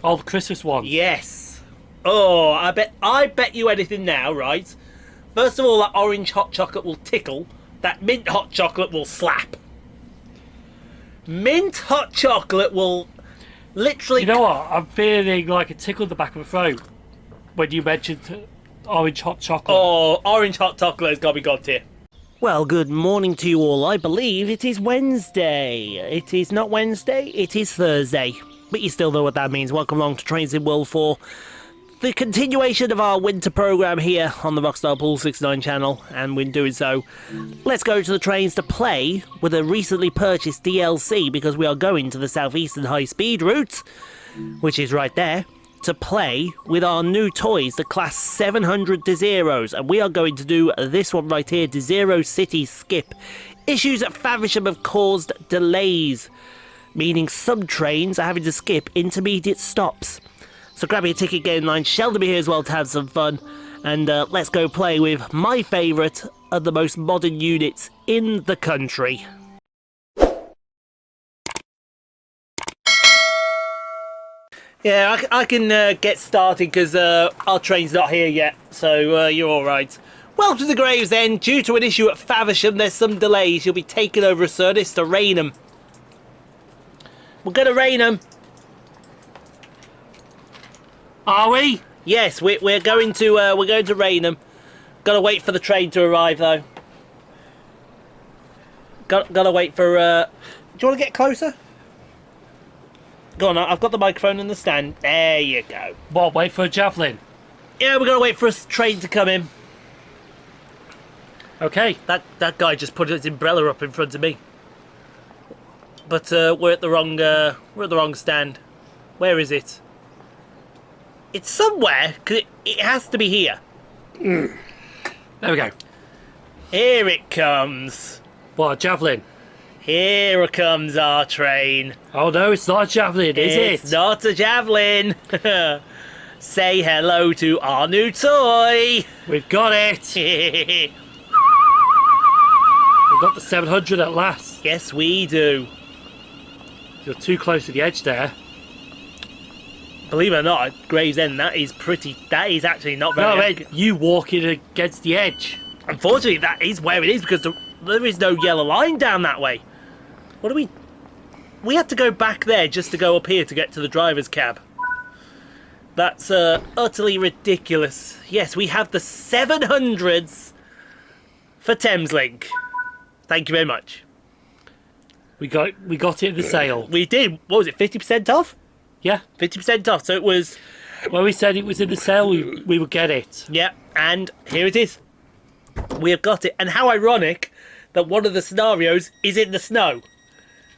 Oh, the Christmas one. Yes. Oh, I bet you anything now, right? First of all, that orange hot chocolate will tickle. That mint hot chocolate will slap. Mint hot chocolate will literally... You know what? I'm feeling like a tickle in the back of my throat when you mentioned orange hot chocolate. Oh, orange hot chocolate has got to be got here. Well, good morning to you all. I believe it is Wednesday. It is not Wednesday, it is Thursday. But you still know what that means. Welcome along to Trains in World for the continuation of our winter programme here on the Rockstar Pool 69 channel. And in doing so, let's go to the trains to play with a recently purchased DLC, because we are going to the Southeastern Highspeed route, which is right there, to play with our new toys, the Class 700 Desiros, and we are going to do this one right here, Desiro City Skip. Issues at Faversham have caused delays, meaning some trains are having to skip intermediate stops. So grab your ticket, get in line. Sheldon will be here as well to have some fun, and let's go play with my favourite of the most modern units in the country. Yeah, I can get started because our train's not here yet, so you're alright. Welcome to the Gravesend. Due to an issue at Faversham, there's some delays. You'll be taken over a service to Rainham. We're going to Rainham. Are we? Yes, we're going to Rainham. Got to wait for the train to arrive though. Got to wait for. Do you want to get closer? Go on, I've got the microphone in the stand. There you go. What, wait for a javelin? Yeah, we're going to wait for a train to come in. Okay. That guy just put his umbrella up in front of me. But we're at the wrong stand. Where is it? It's somewhere, because it has to be here. There we go. Here it comes. What, a javelin? Here comes our train. Oh no, it's not a javelin, is it? It's not a javelin. Say hello to our new toy. We've got it. We've got the 700 at last. Yes, we do. You're too close to the edge there. Believe it or not, at Gravesend, that is actually not very... No, Ed, you walking against the edge. Unfortunately, that is where it is, because there is no yellow line down that way. What do we... We had to go back there just to go up here to get to the driver's cab. That's utterly ridiculous. Yes, we have the 700s for Thameslink. Thank you very much. We got it in the sale. We did. What was it, 50% off? Yeah. 50% off, so it was... When we said it was in the sale, we would get it. Yeah, and here it is. We have got it. And how ironic that one of the scenarios is in the snow.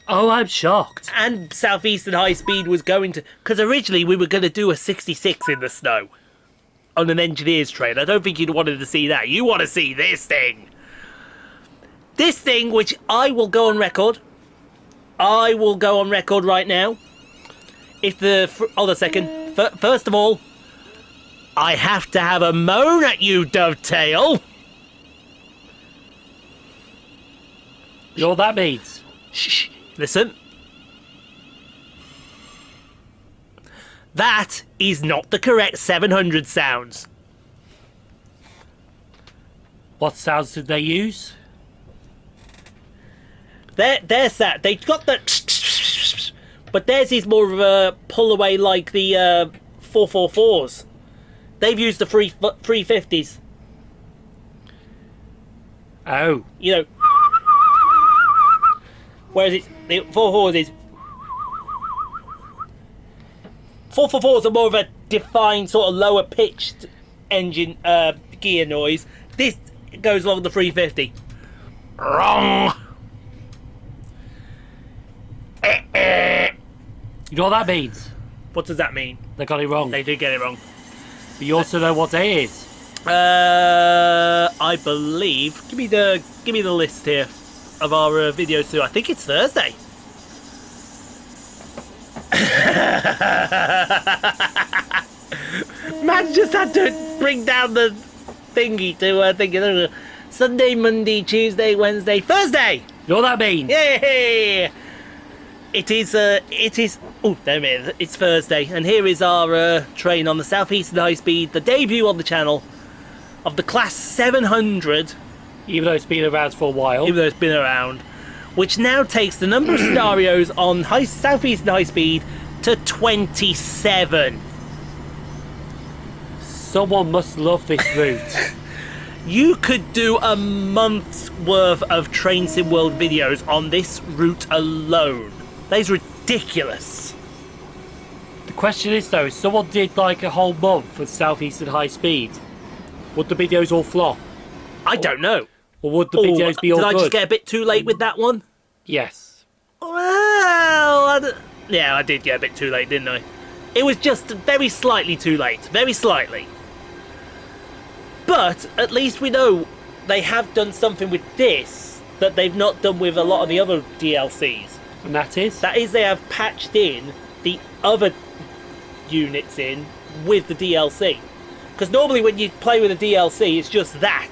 Oh, I'm shocked. And Southeastern Highspeed was going to... Because originally we were going to do a 66 in the snow. On an engineer's train. I don't think you'd wanted to see that. You want to see this thing. This thing, which I will go on record. I will go on record right now. If the... Hold on a second. First of all, I have to have a moan at you, Dovetail. You know what that means? Shh. Listen. That is not the correct 700 sounds. What sounds did they use? They're sat. They got the... But theirs is more of a pull away like the 444s. They've used the 350s. Oh. You know. Whereas it's the 444s is... 444s are more of a defined sort of lower pitched engine gear noise. This goes along the 350. Wrong. You know what that means? What does that mean? They got it wrong. They did get it wrong. But you also know what day it is. I believe. Give me the list here of our videos too. I think it's Thursday. Man just had to bring down the thingy to thinking. Sunday, Monday, Tuesday, Wednesday, Thursday. You know what that means? Yay! It is. Oh, there it is. It's Thursday, and here is our train on the Southeastern Highspeed, the debut on the channel of the Class 700. Even though it's been around for a while. Even though it's been around, which now takes the number of scenarios on Southeastern Highspeed to 27. Someone must love this route. You could do a month's worth of Train Sim World videos on this route alone. That is ridiculous. The question is though, if someone did like a whole month for Southeastern Highspeed, would the videos all flop? I don't know. Or would the videos be all good? Did I just get a bit too late with that one? Yes. Well, yeah, I did get a bit too late, didn't I? It was just very slightly too late. Very slightly. But at least we know they have done something with this that they've not done with a lot of the other DLCs. And that is? That is, they have patched in the other units in with the DLC. Because normally when you play with a DLC, it's just that.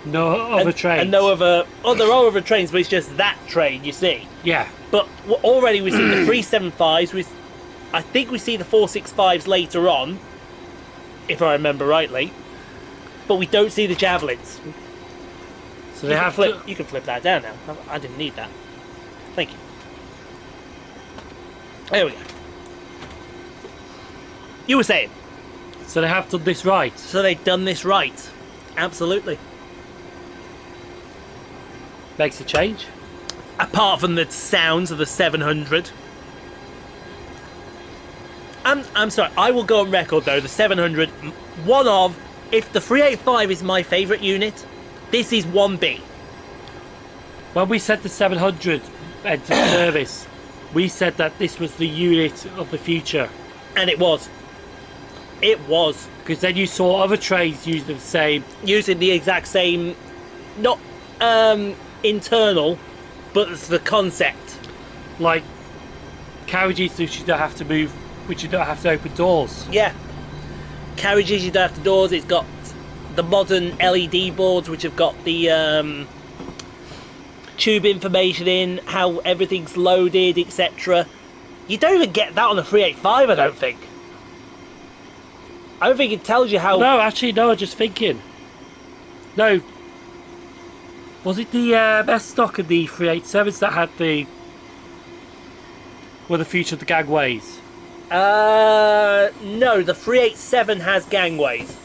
No other trains. And no other... Oh, there are other trains, but it's just that train, you see. Yeah. But already we see the 375s. I think we see the 465s later on, if I remember rightly. But we don't see the javelins. So they have to... You can flip that down now. I didn't need that. Thank you. There we go. You were saying? So they have done this right. So they've done this right. Absolutely. Makes a change. Apart from the sounds of the 700. I'm sorry, I will go on record though, the 700, if the 385 is my favourite unit, this is 1B. When we said the 700 entered service, we said that this was the unit of the future. And it was. It was. Because then you saw other trains using the same... Using the exact same, not internal, but it's the concept. Like carriages which you don't have to move, which you don't have to open doors. Yeah. Carriages you don't have to doors. It's got the modern LED boards which have got the tube information in, how everything's loaded, etc. You don't even get that on the 385, I don't think. I don't think it tells you how... No, actually, no, I'm just thinking. No. Was it the best stock of the 387s that had the... Were the future of the gangways? No, the 387 has gangways.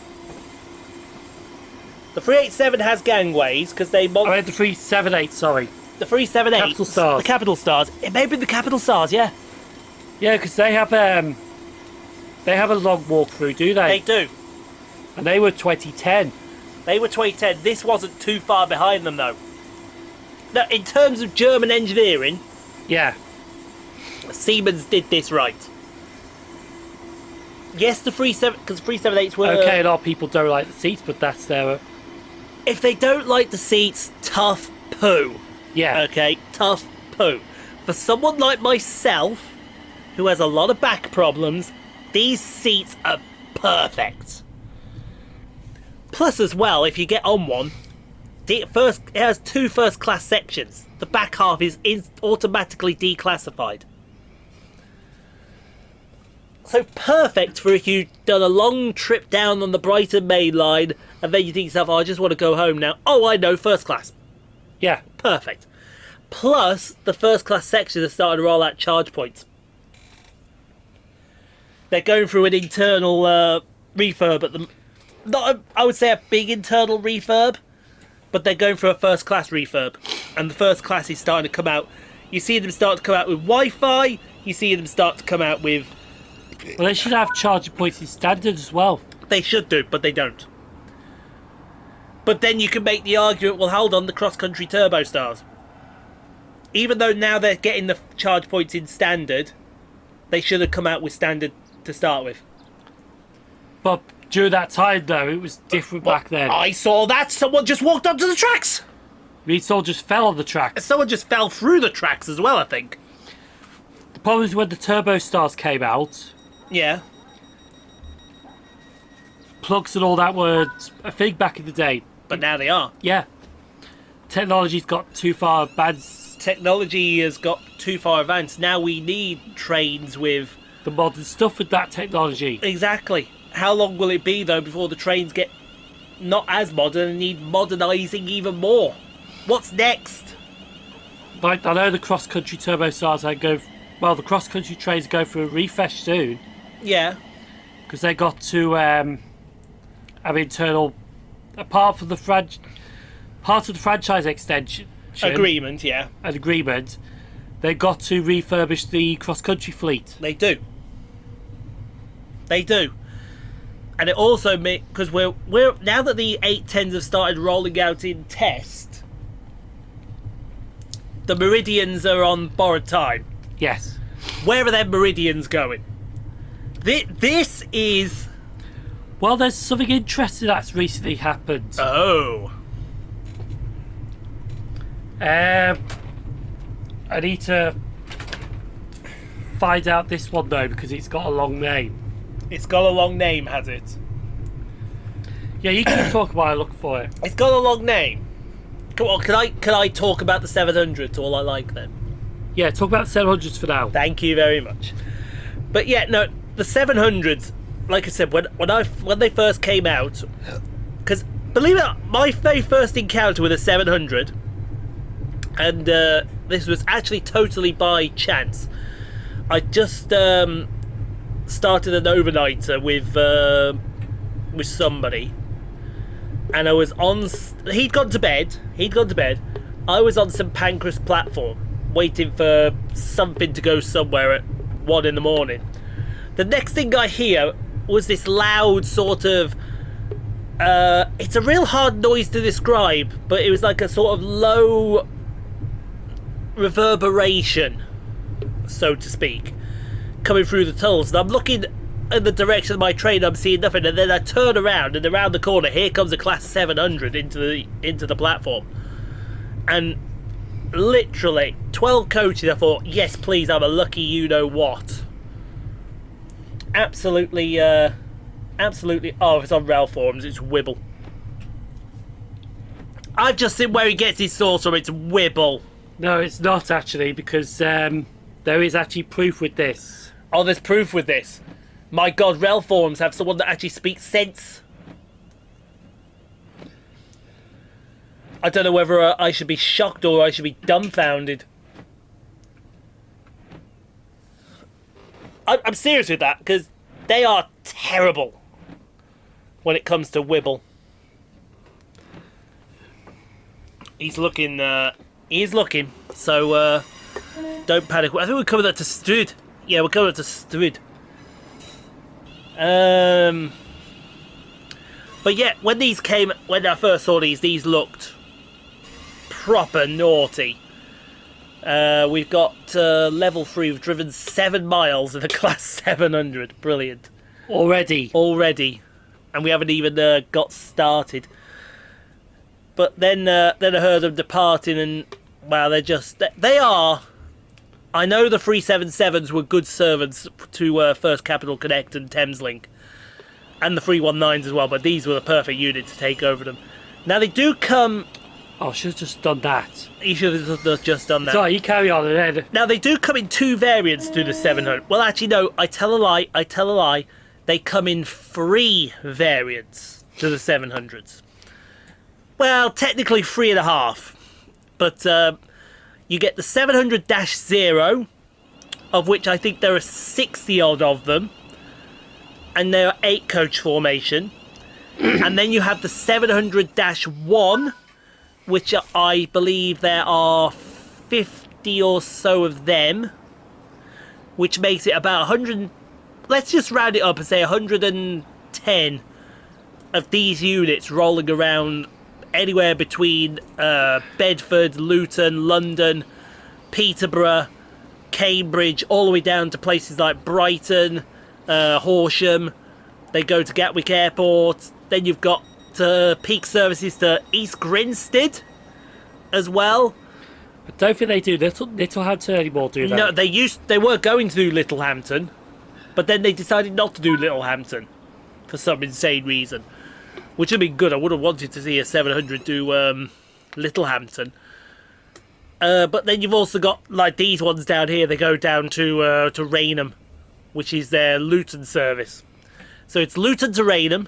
The 387 has gangways, because they... I had the 378, sorry. The 378. Capital Stars. The Capital Stars. It may be the Capital Stars, yeah. Yeah, because they have a long walkthrough, do they? They do. And they were 2010. They were 2010. This wasn't too far behind them, though. Now, in terms of German engineering... Yeah. Siemens did this right. Yes, the 378s were... Okay, a lot of people don't like the seats, but that's their... If they don't like the seats, tough poo. Yeah. Okay, tough poo. For someone like myself, who has a lot of back problems, these seats are perfect. Plus, as well, if you get on one, it has two first-class sections. The back half is automatically declassified. So perfect for if you've done a long trip down on the Brighton main line and then you think to yourself, oh, I just want to go home now. Oh, I know, first class. Yeah. Perfect. Plus, the first class section is starting to roll out charge points. They're going through an internal refurb at the... Not, I would say, a big internal refurb, but they're going through a first class refurb. And the first class is starting to come out. You see them start to come out with Wi-Fi. You see them start to come out with... Well, they should have charging points in standard as well. They should do, but they don't. But then you can make the argument, well, hold on, the cross-country turbo stars. Even though now they're getting the charge points in standard, they should have come out with standard to start with. But during that time, though, it was different back then. I saw that! Someone just walked onto the tracks! We all just fell on the tracks. Someone just fell through the tracks as well, I think. The problem is when the turbo stars came out... Yeah. Plugs and all that were a thing back in the day. But now they are. Yeah. Technology's got too far advanced technology has got too far advanced. Now we need trains with... the modern stuff with that technology. Exactly. How long will it be, though, before the trains get not as modern and need modernising even more? What's next? Like, I know the cross-country turbostars the cross-country trains go for a refresh soon. Yeah. Because they got to have internal... part of the franchise extension... Agreement, yeah. An agreement. They got to refurbish the cross-country fleet. They do. They do. And it also makes... because we're now that the 810s have started rolling out in test, the Meridians are on borrowed time. Yes. Where are them Meridians going? This is... well, there's something interesting that's recently happened. Oh. I need to find out this one, though, because it's got a long name. It's got a long name, has it? Yeah, you can talk while I look for it. It's got a long name. Come on, can I talk about the 700s all I like then? Yeah, talk about the 700s for now. Thank you very much. But yeah, no, the 700s, like I said, when they first came out, because believe it or not, my very first encounter with a 700, and this was actually totally by chance. I just started an overnighter with somebody, and I was on. He'd gone to bed. I was on St Pancras platform, waiting for something to go somewhere at 1 in the morning. The next thing I hear was this loud sort of... it's a real hard noise to describe, but it was like a sort of low reverberation, so to speak, coming through the tunnels. And I'm looking in the direction of my train, I'm seeing nothing, and then I turn around, and around the corner, here comes a Class 700 into the platform. And literally 12 coaches. I thought, yes please, I'm a lucky you-know-what. Absolutely, oh, if it's on rail forums, it's Wibble. I've just seen where he gets his source from. It's Wibble. No, it's not actually, because there is actually proof with this. Oh, there's proof with this. My God, rail forums have someone that actually speaks sense. I don't know whether I should be shocked or I should be dumbfounded. I'm serious with that, because they are terrible when it comes to Wibble. He's looking, so don't panic. I think we're coming up to Strud. Yeah, we're coming up to Strud. But yeah, when I first saw these looked proper naughty. We've got level 3. We've driven 7 miles in a Class 700. Brilliant. Already, and we haven't even got started. But then I heard them departing, and wow, they are. I know the 377s were good servants to First Capital Connect and Thameslink, and the 319s as well. But these were the perfect unit to take over them. Now they do come. Oh, I should have just done that. You should have just done that. Sorry, you carry on then. Now, they do come in 2 variants to the 700. Well, actually, no, I tell a lie. They come in 3 variants to the 700s. Well, technically 3.5. But you get the 700-0, of which I think there are 60-odd of them. And they are 8-coach formation. And then you have the 700-1, which I believe there are 50 or so of them, which makes it about 100. Let's just round it up and say 110 of these units rolling around anywhere between Bedford, Luton, London, Peterborough, Cambridge, all the way down to places like Brighton, Horsham. They go to Gatwick Airport. Then you've got peak services to East Grinstead as well. I don't think they do Littlehampton anymore, do they? No, they were going to do Littlehampton, but then they decided not to do Littlehampton for some insane reason, which would have been good. I would have wanted to see a 700 do Littlehampton. But then you've also got like these ones down here. They go down to Rainham, which is their Luton service. So it's Luton to Rainham,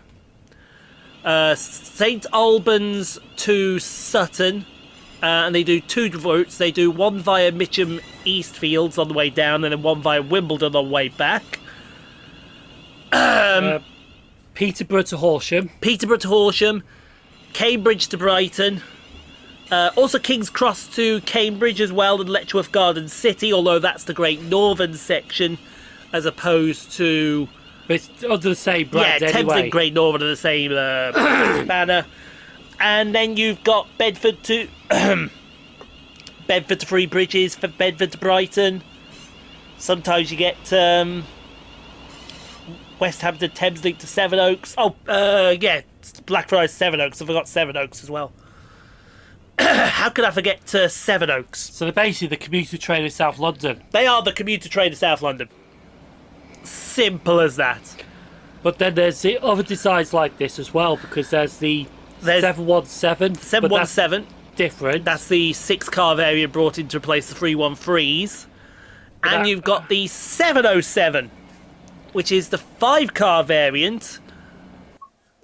St Albans to Sutton, and they do 2 routes. They do one via Mitcham Eastfields on the way down, and then one via Wimbledon on the way back. Peterborough to Horsham. Peterborough to Horsham, Cambridge to Brighton. Also King's Cross to Cambridge as well, and Letchworth Garden City, although that's the Great Northern section, as opposed to... It's under the same brand Thames anyway. and Great Northern are the same banner. And then you've got Bedford to... Bedford to Three Bridges, for Bedford to Brighton. Sometimes you get West Hampton Thameslink to Sevenoaks. Blackfriars Sevenoaks. I forgot Sevenoaks as well. How could I forget Sevenoaks? So they're basically the commuter train in South London. They are the commuter train of South London. Simple as that. But then there's the other designs like this as well, because there's 717. 717. Different. That's the 6-car variant brought in to replace the 313s. And you've got the 707, which is the 5-car variant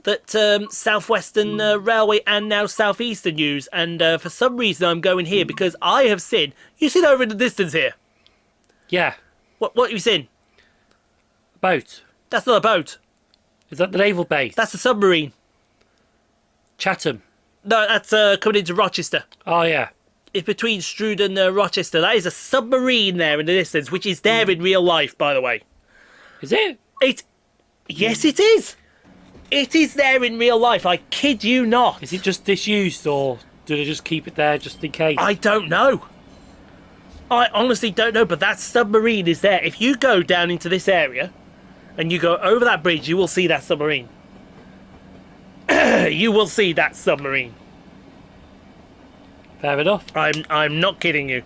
that Southwestern Railway and now Southeastern use. And for some reason I'm going here because I have seen... You see over in the distance here? Yeah. What have you seen? Boat. That's not a boat. Is that the naval base? That's a submarine. Chatham. No, that's coming into Rochester. Oh, yeah. It's between Strood and Rochester. That is a submarine there in the distance, which is there in real life, by the way. Is it? Yes, it is. It is there in real life. I kid you not. Is it just disused, or do they just keep it there just in case? I don't know. I honestly don't know, but that submarine is there. If you go down into this area and you go over that bridge, you will see that submarine. You will see that submarine. Fair enough. I'm not kidding you.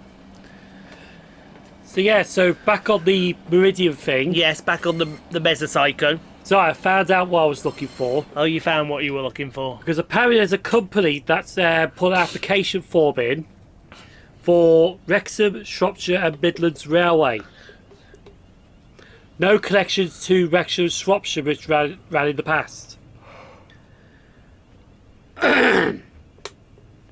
So yeah, so back on the Meridian thing. Yes, back on the Mesocycle. So I found out what I was looking for. Oh, you found what you were looking for. Because apparently there's a company that's put an application form in for Wrexham, Shropshire and Midlands Railway. No connections to Wrexham, Shropshire, which ran in the past.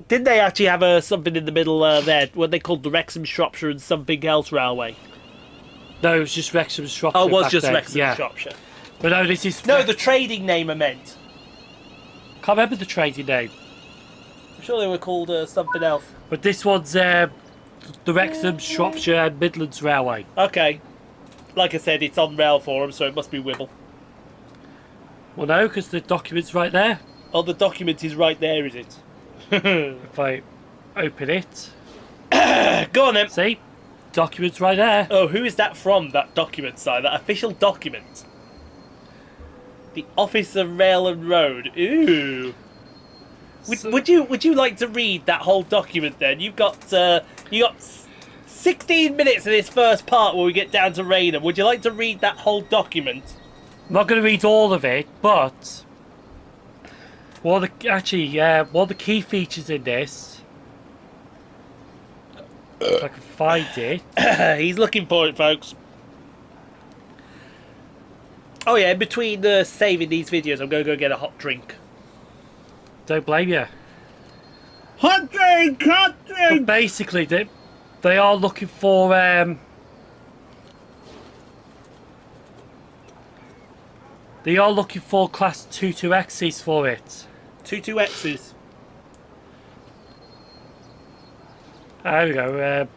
Did they actually have something in the middle there? What they called the Wrexham, Shropshire and something else railway? No, it was just Wrexham, Shropshire. Oh, it was just then. Wrexham, yeah. Shropshire. But no, this is... No, the trading name I meant. Can't remember the trading name. I'm sure they were called something else. But this one's the Wrexham, Shropshire and Midlands Railway. Okay. Like I said, it's on Rail Forum, so it must be Wibble. Well, no, because the document's right there. Oh, the document is right there, is it? If I open it... Go on then. See? Document's right there. Oh, who is that from, that document side? That official document? The Office of Rail and Road. Ooh. Would you like to read that whole document then? You got 16 minutes in this first part where we get down to Rainham. Would you like to read that whole document? I'm not going to read all of it, but one of the key features in this, if I can find it. He's looking for it, folks. Oh yeah, in between saving these videos, I'm going to go get a hot drink. Don't blame you. Hot drink, hot drink! But basically, they are looking for class 22Xs for it. 22Xs. There we go.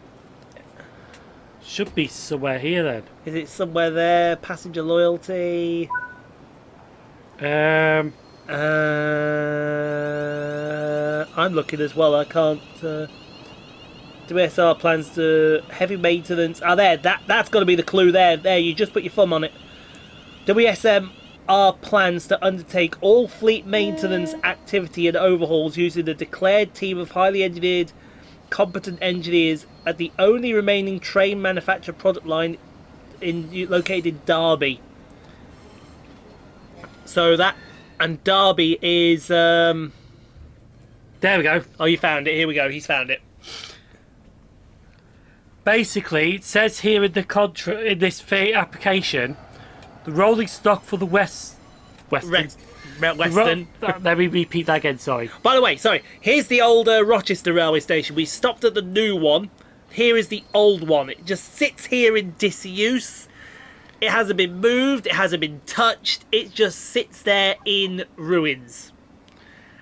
Should be somewhere here then. Is it somewhere there? Passenger loyalty. Um, I'm looking as well. I can't. WSR plans to heavy maintenance. Ah, there. That's got to be the clue there. There, you just put your thumb on it. WSR plans to undertake all fleet maintenance activity and overhauls using a declared team of highly engineered, competent engineers at the only remaining train manufacturer product line located in Derby. So that, and Derby is there we go. oh, you found it. Here we go. He's found it. Basically, it says here in the in this fee application, the rolling stock for the Western. Let me repeat that again. Sorry. By the way, sorry. Here's the old Rochester railway station. We stopped at the new one. Here is the old one. It just sits here in disuse. It hasn't been moved. It hasn't been touched. It just sits there in ruins.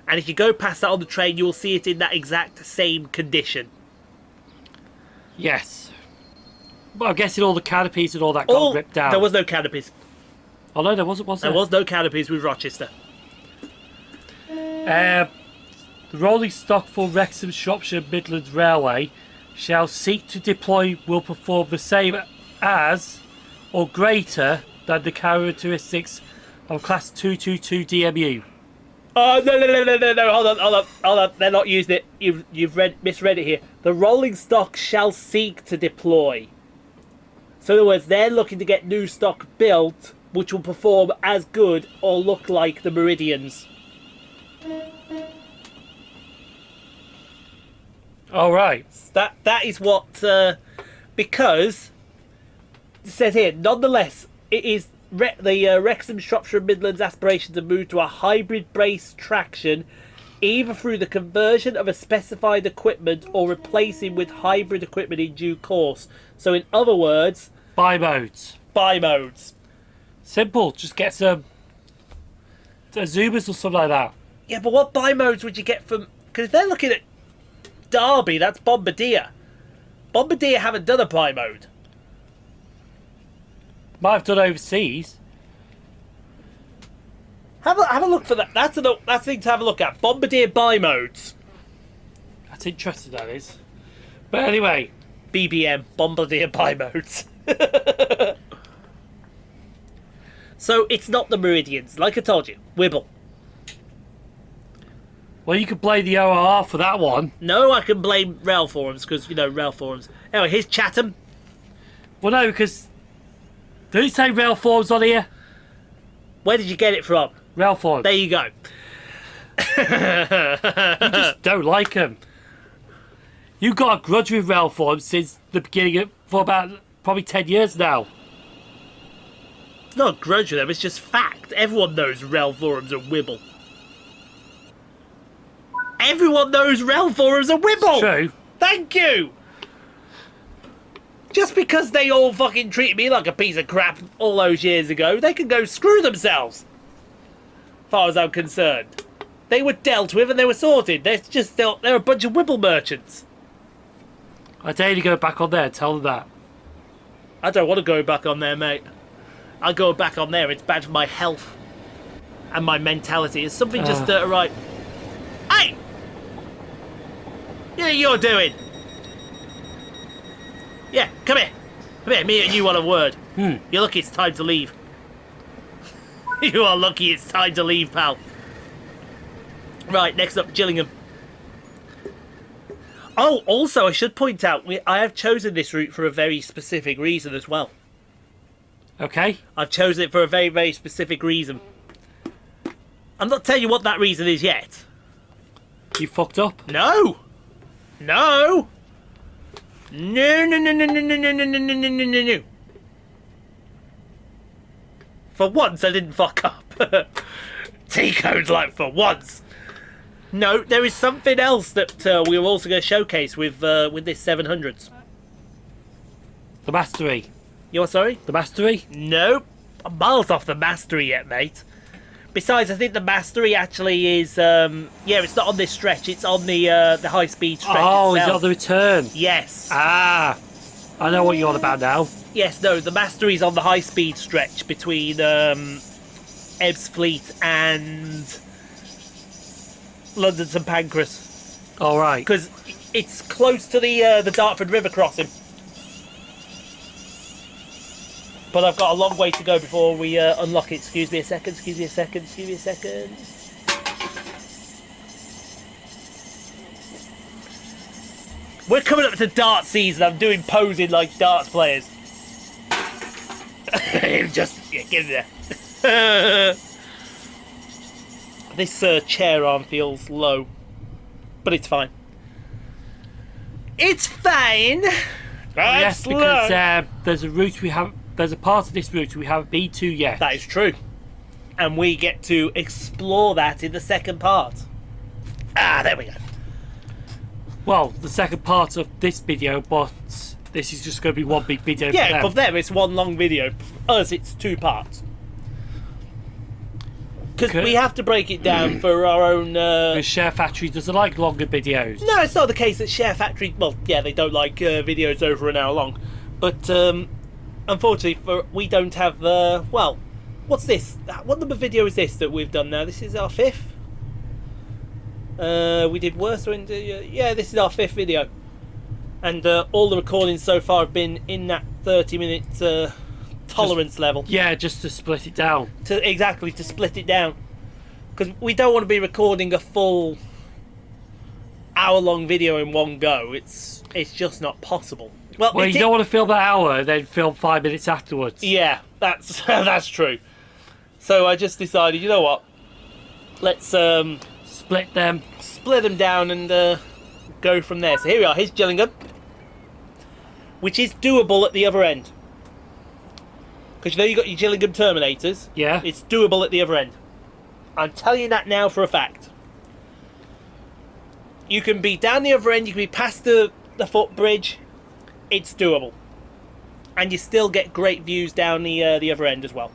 And if you go past that on the train, you will see it in that exact same condition. Yes. But I'm guessing all the canopies and all that got ripped down. There was no canopies. Oh no, there wasn't, was there? There was no canopies with Rochester. The rolling stock for Wrexham, Shropshire Midlands Railway shall seek to deploy will perform the same as or greater than the characteristics of Class 222 DMU. Oh, no, hold on. They're not using it. You've misread it here. The rolling stock shall seek to deploy. So in other words, they're looking to get new stock built which will perform as good or look like the Meridians. All right. That is what... because, it says here, nonetheless, it is the Wrexham, Shropshire Midlands aspiration to move to a hybrid brace traction either through the conversion of a specified equipment or replacing with hybrid equipment in due course. So in other words... Bimodes. Bimodes. Simple. Just get some Zoomers or something like that. Yeah, but what bimodes would you get from... Because if they're looking at Derby, that's Bombardier. Bombardier haven't done a bimode. Might have done overseas. Have a look for that. That's a thing to have a look at. Bombardier bimodes. That's interesting, that is. But anyway. BBM, Bombardier bimodes. So it's not the Meridians. Like I told you, Wibble. Well, you could blame the ORR for that one. No, I can blame rail forums because, you know, rail forums. Anyway, here's Chatham. Well, no, because... Did it say rail forums on here? Where did you get it from? Rail forums. There you go. You just don't like them. You've got a grudge with rail forums since the beginning of... For about probably 10 years now. It's not a grudge with them, it's just fact. Everyone knows rail forums are Wibble. Everyone knows rail forums are Wibble! True. Thank you! Just because they all fucking treated me like a piece of crap all those years ago, they can go screw themselves. As far as I'm concerned. They were dealt with and they were sorted. They're a bunch of Wibble merchants. I dare you to go back on there and tell them that. I don't want to go back on there, mate. I'll go back on there. It's bad for my health and my mentality. It's something just right. Hey! Yeah, you're doing. Yeah, come here. Come here, me and you want a word. You're lucky it's time to leave. You are lucky it's time to leave, pal. Right, next up, Gillingham. Oh, also, I should point out, I have chosen this route for a very specific reason as well. Okay. I've chosen it for a very, very specific reason. I'm not telling you what that reason is yet. You fucked up? No! No! No. For once, I didn't fuck up. T-Code's like, for once. No, there is something else that we're also going to showcase with this 700s. The Mastery. You what, sorry? The Mastery? Nope. I'm miles off the Mastery yet, mate. Besides, I think the Mastery actually is... yeah, it's not on this stretch. It's on the high-speed stretch Oh, itself. is it on the return? Yes. Ah. I know what you're on about now. Yes, no, the Mastery's on the high-speed stretch between Ebbsfleet and London St Pancras. All right. Because it's close to the Dartford River crossing. But I've got a long way to go before we unlock it. Excuse me a second. We're coming up to dart season. I'm doing posing like darts players. Just get in there. This chair arm feels low, but it's fine. It's fine. Yes, because there's a route there's a part of this route we haven't been to yet. That is true. And we get to explore that in the second part. There we go. Well, the second part of this video, but this is just going to be one big video. Yeah, for them it's one long video. For us, it's 2 parts. Because we have to break it down for our own... The Share Factory doesn't like longer videos. No, it's not the case that Share Factory... Well, yeah, they don't like videos over an hour long. But, unfortunately, we don't have... well, what's this? What number video is this that we've done now? This is our 5th? We did worse. Yeah, this is our 5th video. And all the recordings so far have been in that 30-minute... tolerance level. Yeah, just to split it down. To split it down. Because we don't want to be recording a full hour-long video in one go. It's just not possible. Well, you don't want to film that hour and then film 5 minutes afterwards. Yeah, that's that's true. So I just decided, you know what? Let's split them down and go from there. So here we are. Here's Gillingham, which is doable at the other end. Because you know you got your Gillingham Terminators. Yeah. It's doable at the other end. I'm telling you that now for a fact. You can be down the other end, you can be past the footbridge. It's doable. And you still get great views down the other end as well.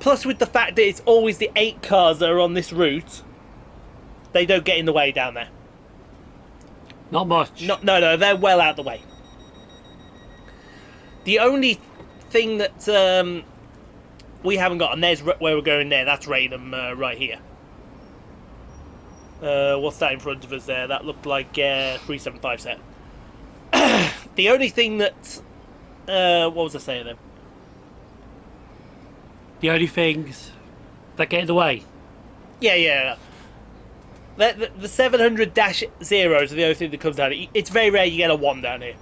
Plus with the fact that it's always the 8 cars that are on this route, they don't get in the way down there. Not much. No, they're well out the way. The only thing that we haven't got, and there's where we're going there, that's Rainham right here. What's that in front of us there? That looked like 375 set. The only thing that what was I saying then? The only things that get in the way. Yeah. The 700-0s are the only thing that comes down. It's very rare you get a 1 down here.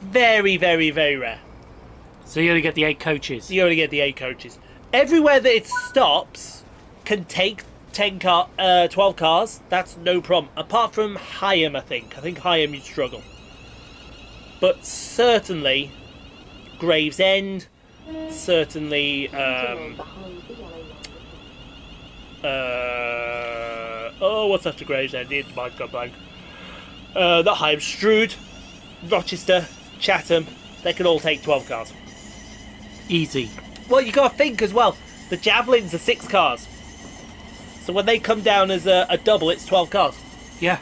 Very, very, very rare. So you only get the 8 coaches. You only get the 8 coaches. Everywhere that it stops can take 12 cars. That's no problem. Apart from Higham, I think. I think Higham you'd struggle. But certainly Gravesend, certainly what's after Gravesend? It's mind gone blank. Not Higham, Strood, Rochester, Chatham, they can all take 12 cars. Easy. Well, you got to think as well. The Javelins are 6 cars. So when they come down as a double, it's 12 cars. Yeah.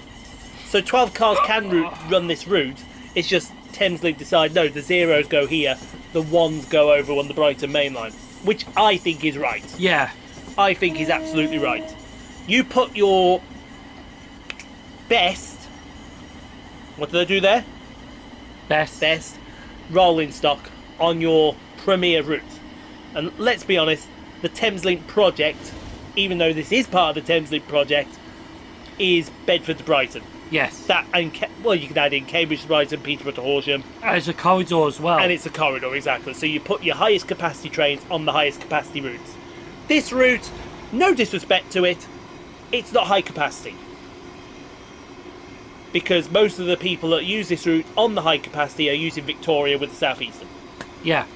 So 12 cars can run this route. It's just Thameslink decide, no, the 0s go here, the 1s go over on the Brighton main line. Which I think is right. Yeah. I think is absolutely right. You put your best... What did I do there? Best rolling stock on your premier route. And let's be honest, the Thameslink project, even though this is part of the Thameslink project, is Bedford to Brighton. Yes. That and you can add in Cambridge to Brighton, Peterborough to Horsham. And it's a corridor as well. And it's a corridor, exactly. So you put your highest capacity trains on the highest capacity routes. This route, no disrespect to it, it's not high capacity. Because most of the people that use this route on the high capacity are using Victoria with the Southeastern. Yeah.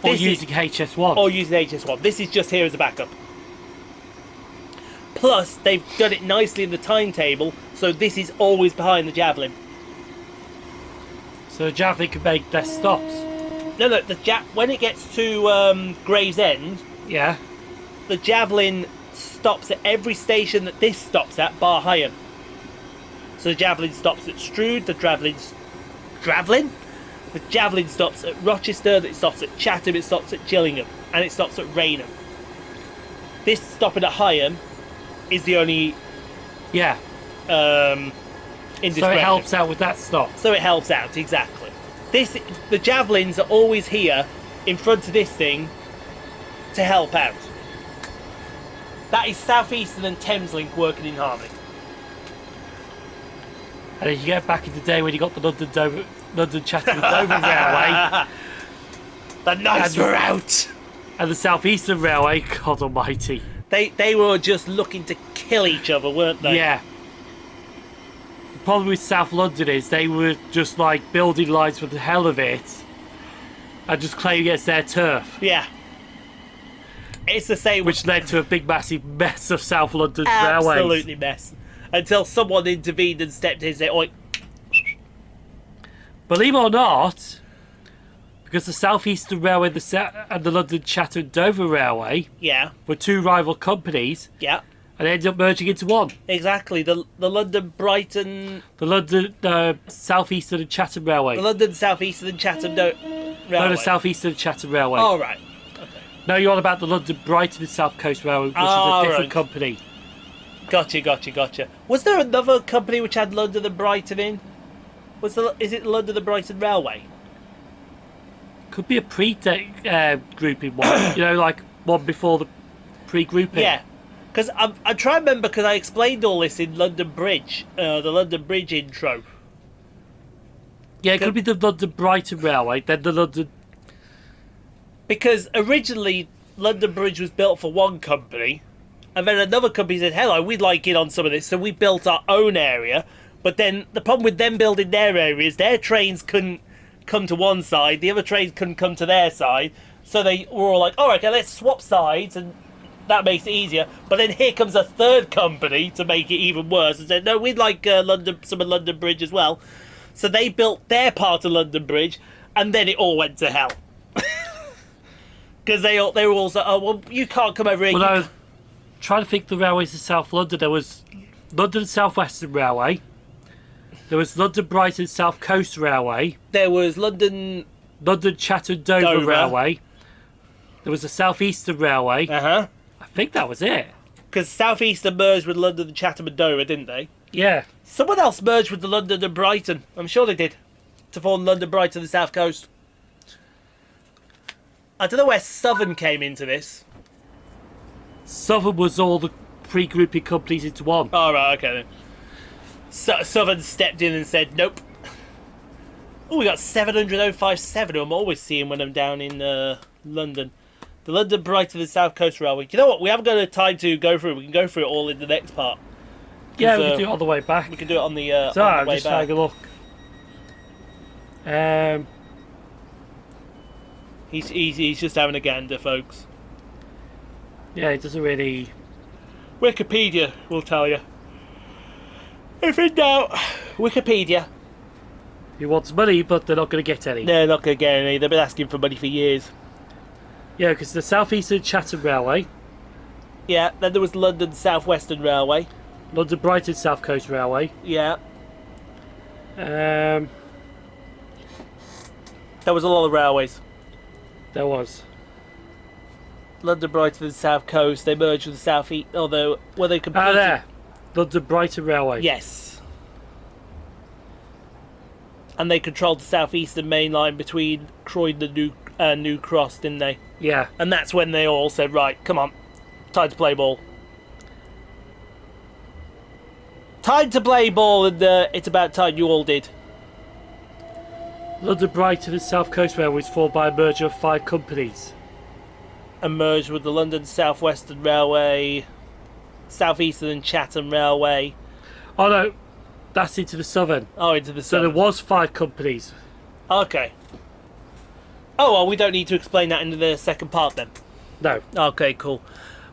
Or using HS1. Or using HS1. This is just here as a backup. Plus, they've done it nicely in the timetable, so this is always behind the Javelin. So the Javelin can make less stops? No, when it gets to Gravesend, yeah, the Javelin stops at every station that this stops at, bar Higham. So the Javelin stops at Strood, the Javelin stops at Rochester, it stops at Chatham, it stops at Gillingham, and it stops at Rainham. This stopping at Higham is the only indiscretion. So it helps out with that stop. So it helps out, exactly. The Javelins are always here in front of this thing to help out. That is Southeastern and Thameslink working in harmony. And if you get back in the day when you got the London Chatham Dover Railway, the nice route, and the Southeastern Railway, God Almighty, they were just looking to kill each other, weren't they? Yeah. problem with South London is they were just like building lines for the hell of it and just claiming it's their turf. Yeah. It's the same. Which led to a big massive mess of South London's railways. Absolutely mess. Until someone intervened and stepped in and said, oi. Believe it or not, because the Southeastern Railway and the London Chatham Dover Railway were two rival companies. Yeah. And they ended up merging into one. Exactly. The London Brighton... The London Southeastern and Chatham Railway. The London Southeastern and Chatham Railway. No, the Southeastern and Chatham Railway. Oh, right. Okay. No, you're on about the London Brighton and South Coast Railway, which is a different company. Gotcha. Was there another company which had London and Brighton in? Is it London and Brighton Railway? Could be a pre-grouping one. Like one before the pre-grouping. Yeah. Because I'm trying to remember, because I explained all this in London Bridge, the London Bridge intro. Yeah, it could be the London Brighton Railway, then the London... Because originally, London Bridge was built for one company, and then another company said, hello, we'd like in on some of this, so we built our own area. But then the problem with them building their area is their trains couldn't come to one side, the other trains couldn't come to their side, so they were all like, all right, okay, let's swap sides, and that makes it easier. But then here comes a third company to make it even worse and said, no, we'd like some of London Bridge as well. So they built their part of London Bridge, and then it all went to hell. Because they were also, oh, well, you can't come over here. Well, no, trying to think the railways in South London. There was London South Western Railway. There was London Brighton South Coast Railway. There was London Chatham Dover Railway. There was the South Eastern Railway. Uh-huh. I think that was it. Because South Eastern merged with London and Chatham and Dover, didn't they? Yeah. Someone else merged with the London and Brighton. I'm sure they did. To form London Brighton and the South Coast. I don't know where Southern came into this. Southern was all the pre-grouping companies into one. Oh, right, okay then. Southern stepped in and said, nope. Oh, we got 700,057 I'm always seeing when I'm down in London. The London Brighton and South Coast Railway. You know what? We haven't got time to go through it. We can go through it all in the next part. Yeah, we can do it on the way back. We can do it on the, on the way just back. take a look. He's just having a gander, folks. Yeah, it doesn't really... Wikipedia will tell you. If in doubt, Wikipedia. He wants money, but they're not going to get any. They're not going to get any. They've been asking for money for years. Yeah, because the South Eastern Chatham Railway. Yeah, then there was London South Western Railway. London Brighton South Coast Railway. Yeah. There was a lot of railways. There was. London Brighton and South Coast. They merged with the South East. Although, were they competing? Ah, there. London Brighton Railway. Yes. And they controlled the South Eastern main line between Croydon and New Cross, didn't they? Yeah. And that's when they all said, right, come on, time to play ball. Time to play ball, and it's about time you all did. London Brighton and South Coast Railway was formed by a merger of 5 companies. And merged with the London South Western Railway, South Eastern and Chatham Railway. Oh no, that's into the Southern. Oh, into the So Southern. there was 5 companies. Okay. Oh, well, we don't need to explain that into the second part then. No. Okay, cool.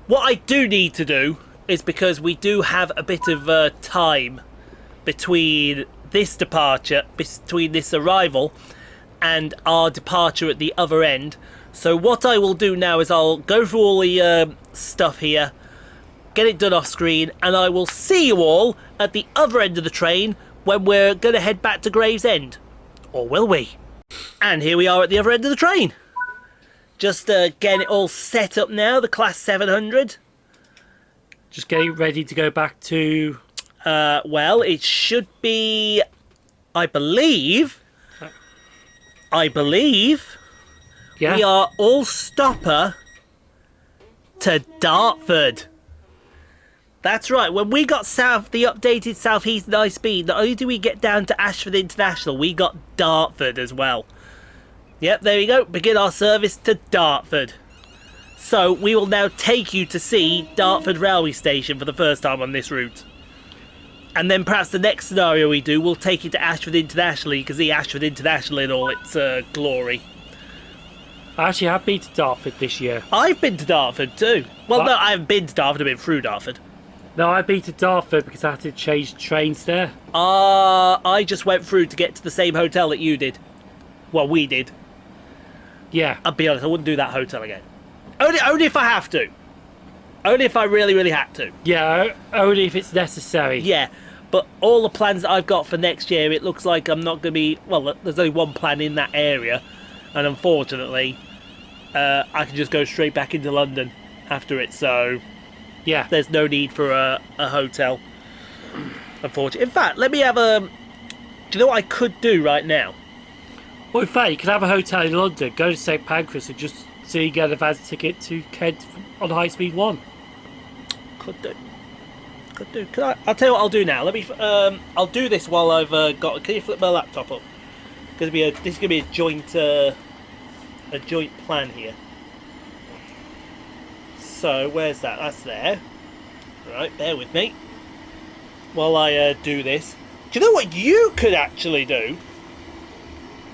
What I do need to do is, because we do have a bit of time between this departure, between this arrival and our departure at the other end. So what I will do now is I'll go through all the stuff here, get it done off screen, and I will see you all at the other end of the train when we're going to head back to Gravesend. Or will we? And here we are at the other end of the train. Just getting it all set up now, the Class 700. Just getting ready to go back to... Well, it should be... I believe... Yeah. We are all stopper to Dartford. That's right, when we got the updated Southeastern Highspeed, not only do we get down to Ashford International, we got Dartford as well. Yep, there we go, begin our service to Dartford. So, we will now take you to see Dartford Railway Station for the first time on this route. And then perhaps the next scenario we do, we'll take it to Ashford International. You can see Ashford International in all its glory. I actually have been to Dartford this year. I've been to Dartford too. Well, no, I haven't been to Dartford, I've been through Dartford. No, I've been to Dartford because I had to change trains there. I just went through to get to the same hotel that you did. Well, we did. Yeah. I'll be honest, I wouldn't do that hotel again. Only if I have to. Only if I really, really had to. Yeah, only if it's necessary. Yeah, but all the plans that I've got for next year, it looks like I'm not going to be... Well, there's only one plan in that area. And unfortunately, I can just go straight back into London after it. So, yeah, there's no need for a hotel. Unfortunately. In fact, let me have a... Do you know what I could do right now? Well, in fact, you could have a hotel in London, go to St Pancras and just so you get an advance ticket to Kent on High Speed 1. Could do. I'll tell you what I'll do now. Let me. I'll do this while I've got. Can you flip my laptop up? This is gonna be a joint plan here. So where's that? That's there. Right, bear with me while I do this. Do you know what you could actually do?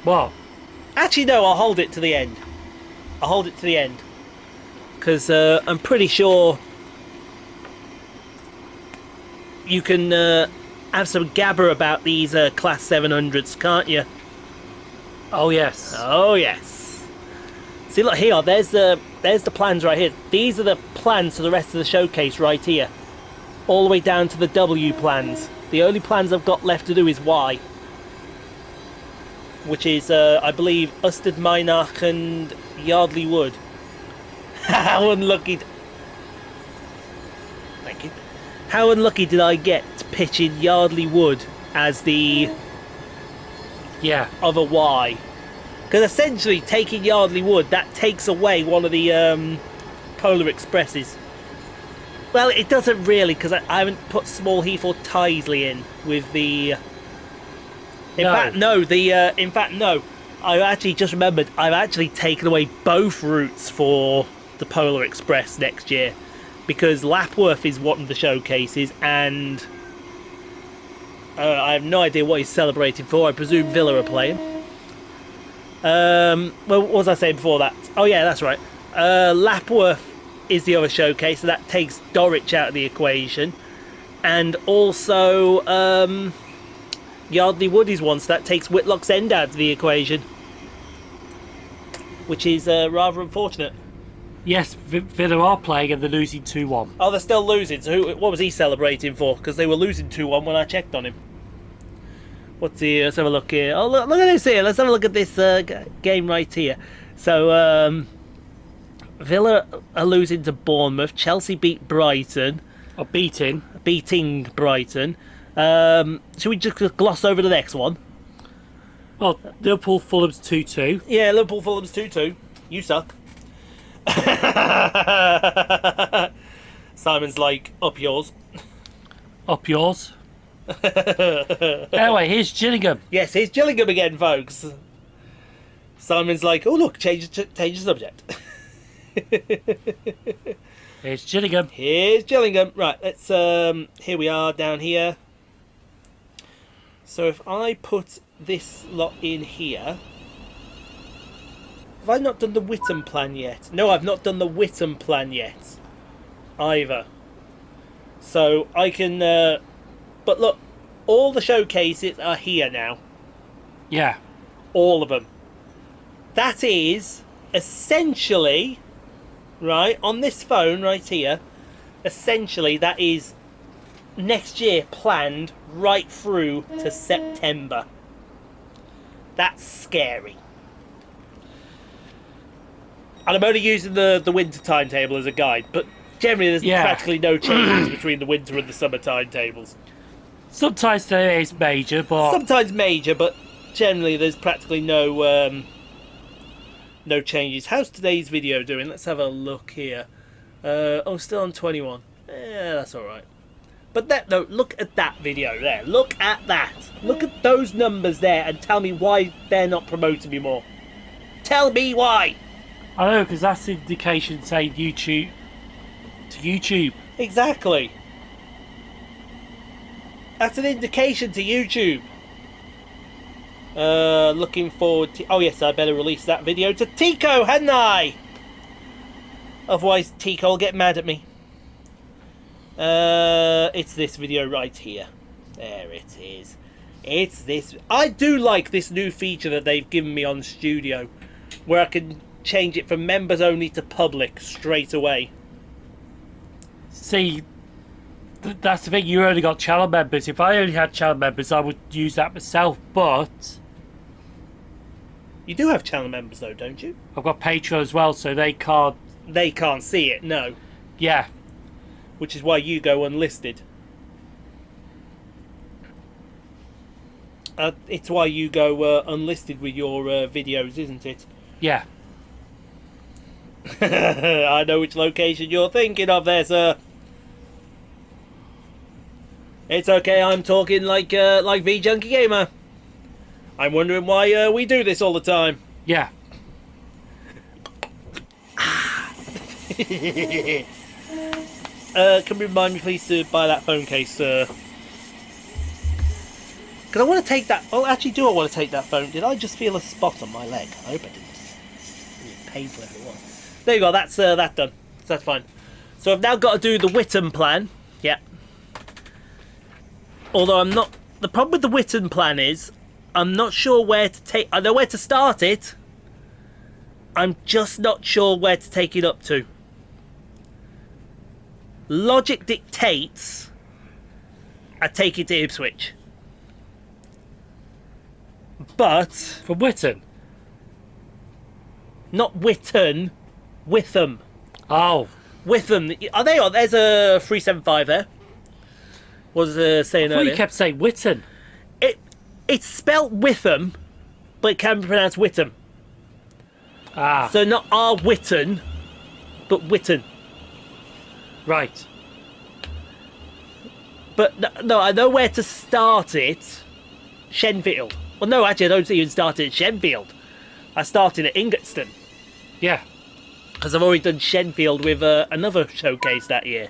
What? Actually, no. I'll hold it to the end. Because I'm pretty sure you can have some gabber about these Class 700s, can't you? Oh yes. Oh yes. See, look here. There's the plans right here. These are the plans for the rest of the showcase right here, all the way down to the W plans. The only plans I've got left to do is Y, which is I believe Usted Mynach and Yardley Wood. How unlucky! Thank you. How unlucky did I get to pitch in Yardley Wood as the other Y? Because essentially, taking Yardley Wood, that takes away one of the Polar Expresses. Well, it doesn't really, because I haven't put Small Heath or Tyseley in with the. In fact, no. I actually just remembered. I've actually taken away both routes for the Polar Express next year, because Lapworth is one of the showcases, and I have no idea what he's celebrating for. I presume Villa are playing. Well, what was I saying before that? Oh yeah, that's right. Lapworth is the other showcase, so that takes Dorwich out of the equation, and also Yardley Wood is one, so that takes Whitlock's End out of the equation, which is rather unfortunate. Yes, Villa are playing and they're losing 2-1. Oh, they're still losing. So what was he celebrating for? Because they were losing 2-1 when I checked on him. What's here? Let's have a look here. Oh, look at this here. Let's have a look at this game right here. So, Villa are losing to Bournemouth. Chelsea beat Brighton. Or beating Brighton. Should we just gloss over the next one? Well, Liverpool Fulham's 2-2. Yeah, Liverpool Fulham's 2-2. You suck. Simon's like, up yours. Up yours. Anyway, here's Gillingham. Yes, here's Gillingham again, folks. Simon's like, oh look, change the subject. Here's Gillingham. Here's Gillingham. Right, let's here we are down here. So if I put this lot in here. Have I not done the Whittam plan yet? No, I've not done the Whittam plan yet either. So I can but look, all the showcases are here now. Yeah. All of them. That is essentially, right, on this phone right here, essentially that is next year planned right through to September. That's scary. And I'm only using the winter timetable as a guide, but generally there's practically no changes between the winter and the summer timetables. Sometimes there is major, but... Sometimes major, but generally there's practically no changes. How's today's video doing? Let's have a look here. Still on 21. Yeah, that's alright. But look at that video there. Look at that. Look at those numbers there and tell me why they're not promoting me more. Tell me why. I know, because that's the indication saying YouTube to YouTube. Exactly. That's an indication to YouTube. Looking forward to... Oh yes, I better release that video to Tico, hadn't I? Otherwise Tico will get mad at me. It's this video right here. There it is. It's this. I do like this new feature that they've given me on Studio, where I can change it from members only to public straight away. See, that's the thing, you only got channel members. If I only had channel members, I would use that myself, but... You do have channel members though, don't you? I've got Patreon as well, so they can't... They can't see it, no. Yeah. Which is why you go unlisted. It's why you go unlisted with your videos, isn't it? Yeah. I know which location you're thinking of there, sir. It's okay, I'm talking like V Junkie Gamer. I'm wondering why we do this all the time. Yeah. Can you remind me please to buy that phone case, sir? Because I want to take that... Oh, actually, do I want to take that phone? Did I just feel a spot on my leg? I hope I didn't. It was painful if it was. There you go, that's that done. So that's fine. So I've now got to do the Witten plan. Yeah. Although I'm not... The problem with the Witten plan is, I'm not sure where to take... I know where to start it. I'm just not sure where to take it up to. Logic dictates I take it to Ipswich. But... From Witten? Not Witten. Witham. Oh. Witham. Are they on? There's a 375 there. What was saying earlier? You kept saying Witten. It's spelt Witham, but it can be pronounced Witham. Ah. So not our Witten, but Witten. Right. But no, I know where to start it. Shenfield. Well, no, actually, I don't even start it at Shenfield. I started at Ingatstone. Yeah. Because I've already done Shenfield with another showcase that year.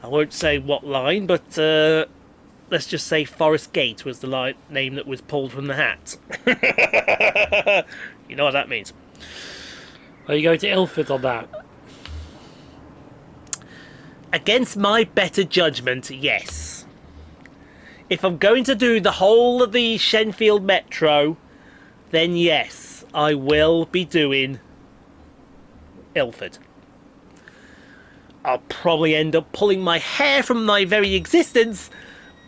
I won't say what line, but let's just say Forest Gate was the name that was pulled from the hat. You know what that means. Are you going to Ilford on that? Against my better judgment, yes. If I'm going to do the whole of the Shenfield Metro, then yes, I will be doing Ilford. I'll probably end up pulling my hair from my very existence,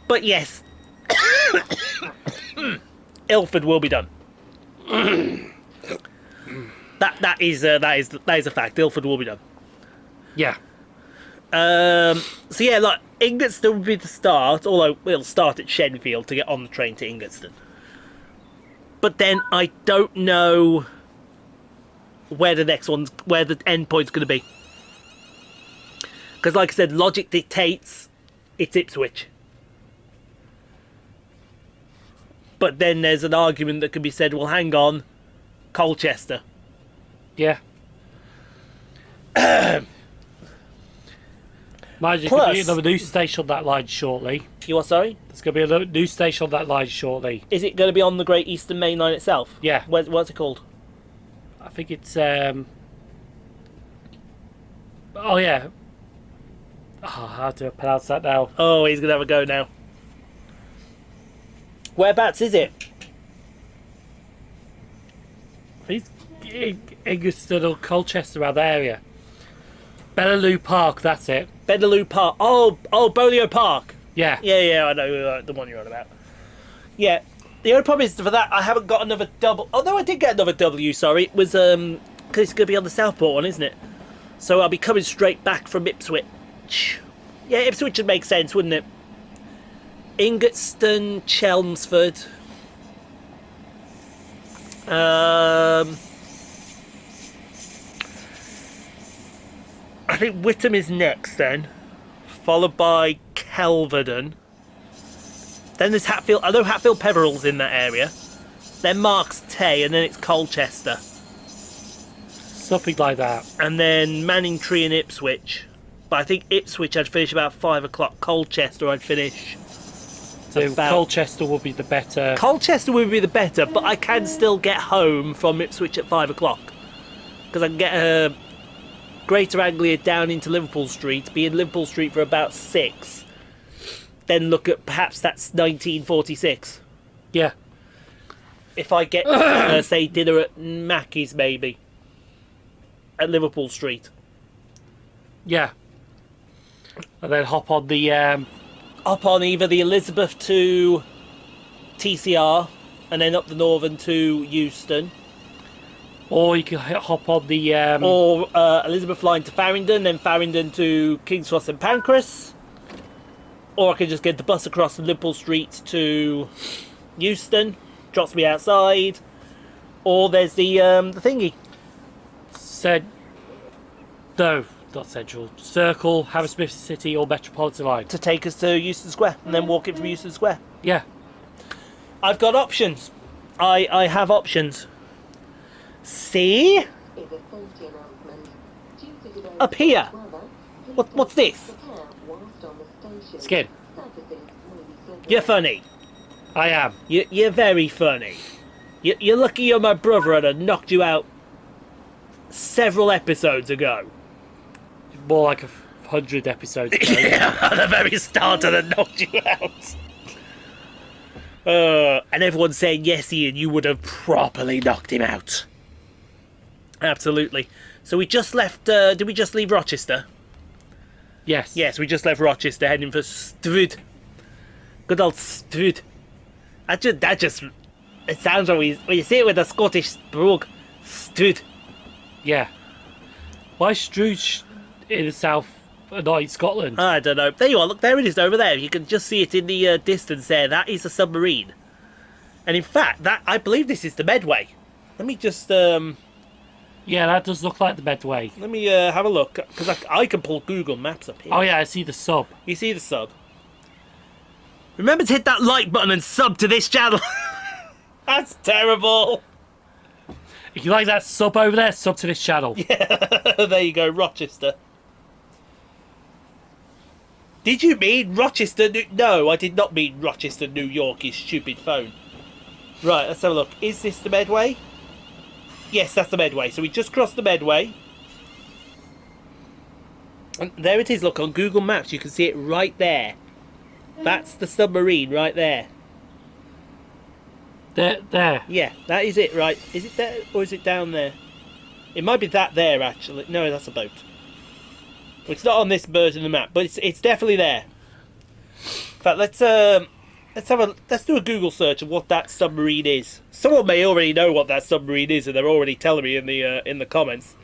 but yes, Ilford will be done. that is a fact. Ilford will be done. Yeah. So yeah, like Ingatstone would be the start, although we'll start at Shenfield to get on the train to Ingatstone. But then I don't know where the end point's going to be. Because like I said, logic dictates it's Ipswich. But then there's an argument that can be said, well, hang on, Colchester. Yeah. Mind you, there's going to be another new station on that line shortly. You are sorry? There's going to be another new station on that line shortly. Is it going to be on the Great Eastern Main Line itself? Yeah. What's it called? I think it's... Oh, yeah. Oh, how do I pronounce that now? Oh, he's going to have a go now. Whereabouts is it? I think it's Ingatstone or Colchester, around the area. Belleloo Park, that's it. Belleloo Park. Oh, Bolio Park. Yeah. Yeah, I know the one you're on about. Yeah. The only problem is for that, I haven't got another double. Oh, no, I did get another W, sorry. It was, because it's going to be on the Southport one, isn't it? So I'll be coming straight back from Ipswich. Yeah, Ipswich would make sense, wouldn't it? Ingatstone, Chelmsford. I think Witham is next then, followed by Kelvedon. Then there's Hatfield. I know Hatfield Peveril's in that area. Then Marks Tay, and then it's Colchester. Something like that. And then Manningtree and Ipswich. But I think Ipswich I'd finish about 5 o'clock. Colchester I'd finish So Colchester would be the better. Colchester would be the better, but I can still get home from Ipswich at 5 o'clock. Because I can get Greater Anglia down into Liverpool Street, be in Liverpool Street for about 6. Then look at perhaps that's 1946. Yeah. If I get, say, dinner at Mackey's maybe. At Liverpool Street. Yeah. And then hop on the... Up on either the Elizabeth to TCR, and then up the Northern to Euston. Or you can hop on the... Or Elizabeth line to Farringdon, then Farringdon to King's Cross and Pancras. Or I can just get the bus across from Liverpool Street to Euston, drops me outside. Or there's the thingy. No, not Central. Circle, Hammersmith City or Metropolitan line. To take us to Euston Square, and then walk in from Euston Square. Yeah. I've got options. I have options. See? Up here. What's this? Skin. You're funny. I am. You're very funny. You're lucky you're my brother and I knocked you out several episodes ago. More like 100 episodes ago. Yeah, at the very start I knocked you out. And everyone's saying, yes, Ian, you would have properly knocked him out. Absolutely. So we just left, did we just leave Rochester? Yes. Yes, we just left Rochester, heading for Strood. Good old Strood. That just, it sounds when you say it with a Scottish brogue. Strood. Yeah. Why Strood in the south, not in Scotland? I don't know. There you are, look, there it is over there. You can just see it in the distance there. That is a submarine. And in fact, I believe this is the Medway. Let me just, Yeah, that does look like the Medway. let me have a look, because I can pull Google Maps up here. Oh yeah, I see the sub. You see the sub? Remember to hit that like button and sub to this channel. That's terrible. If you like that sub over there, sub to this channel. There you go, Rochester. Did you mean Rochester? No, I did not mean Rochester, New York, you stupid phone. Right, let's have a look. Is this the Medway? Yes, that's the Medway. So we just crossed the Medway. And there it is, look, on Google Maps. You can see it right there. That's the submarine right there. There. Yeah, that is it, right? Is it there or is it down there? It might be that there, actually. No, that's a boat. It's not on this version of the map, but it's definitely there. In fact, let's do a Google search of what that submarine is. Someone may already know what that submarine is, and they're already telling me in the comments.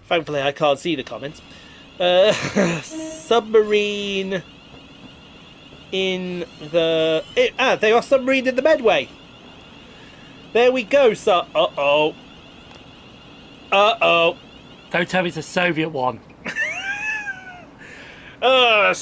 Thankfully, I can't see the comments. Submarine in the they are submarine in the Medway. There we go. So, uh oh. Don't tell me it's a Soviet one. No.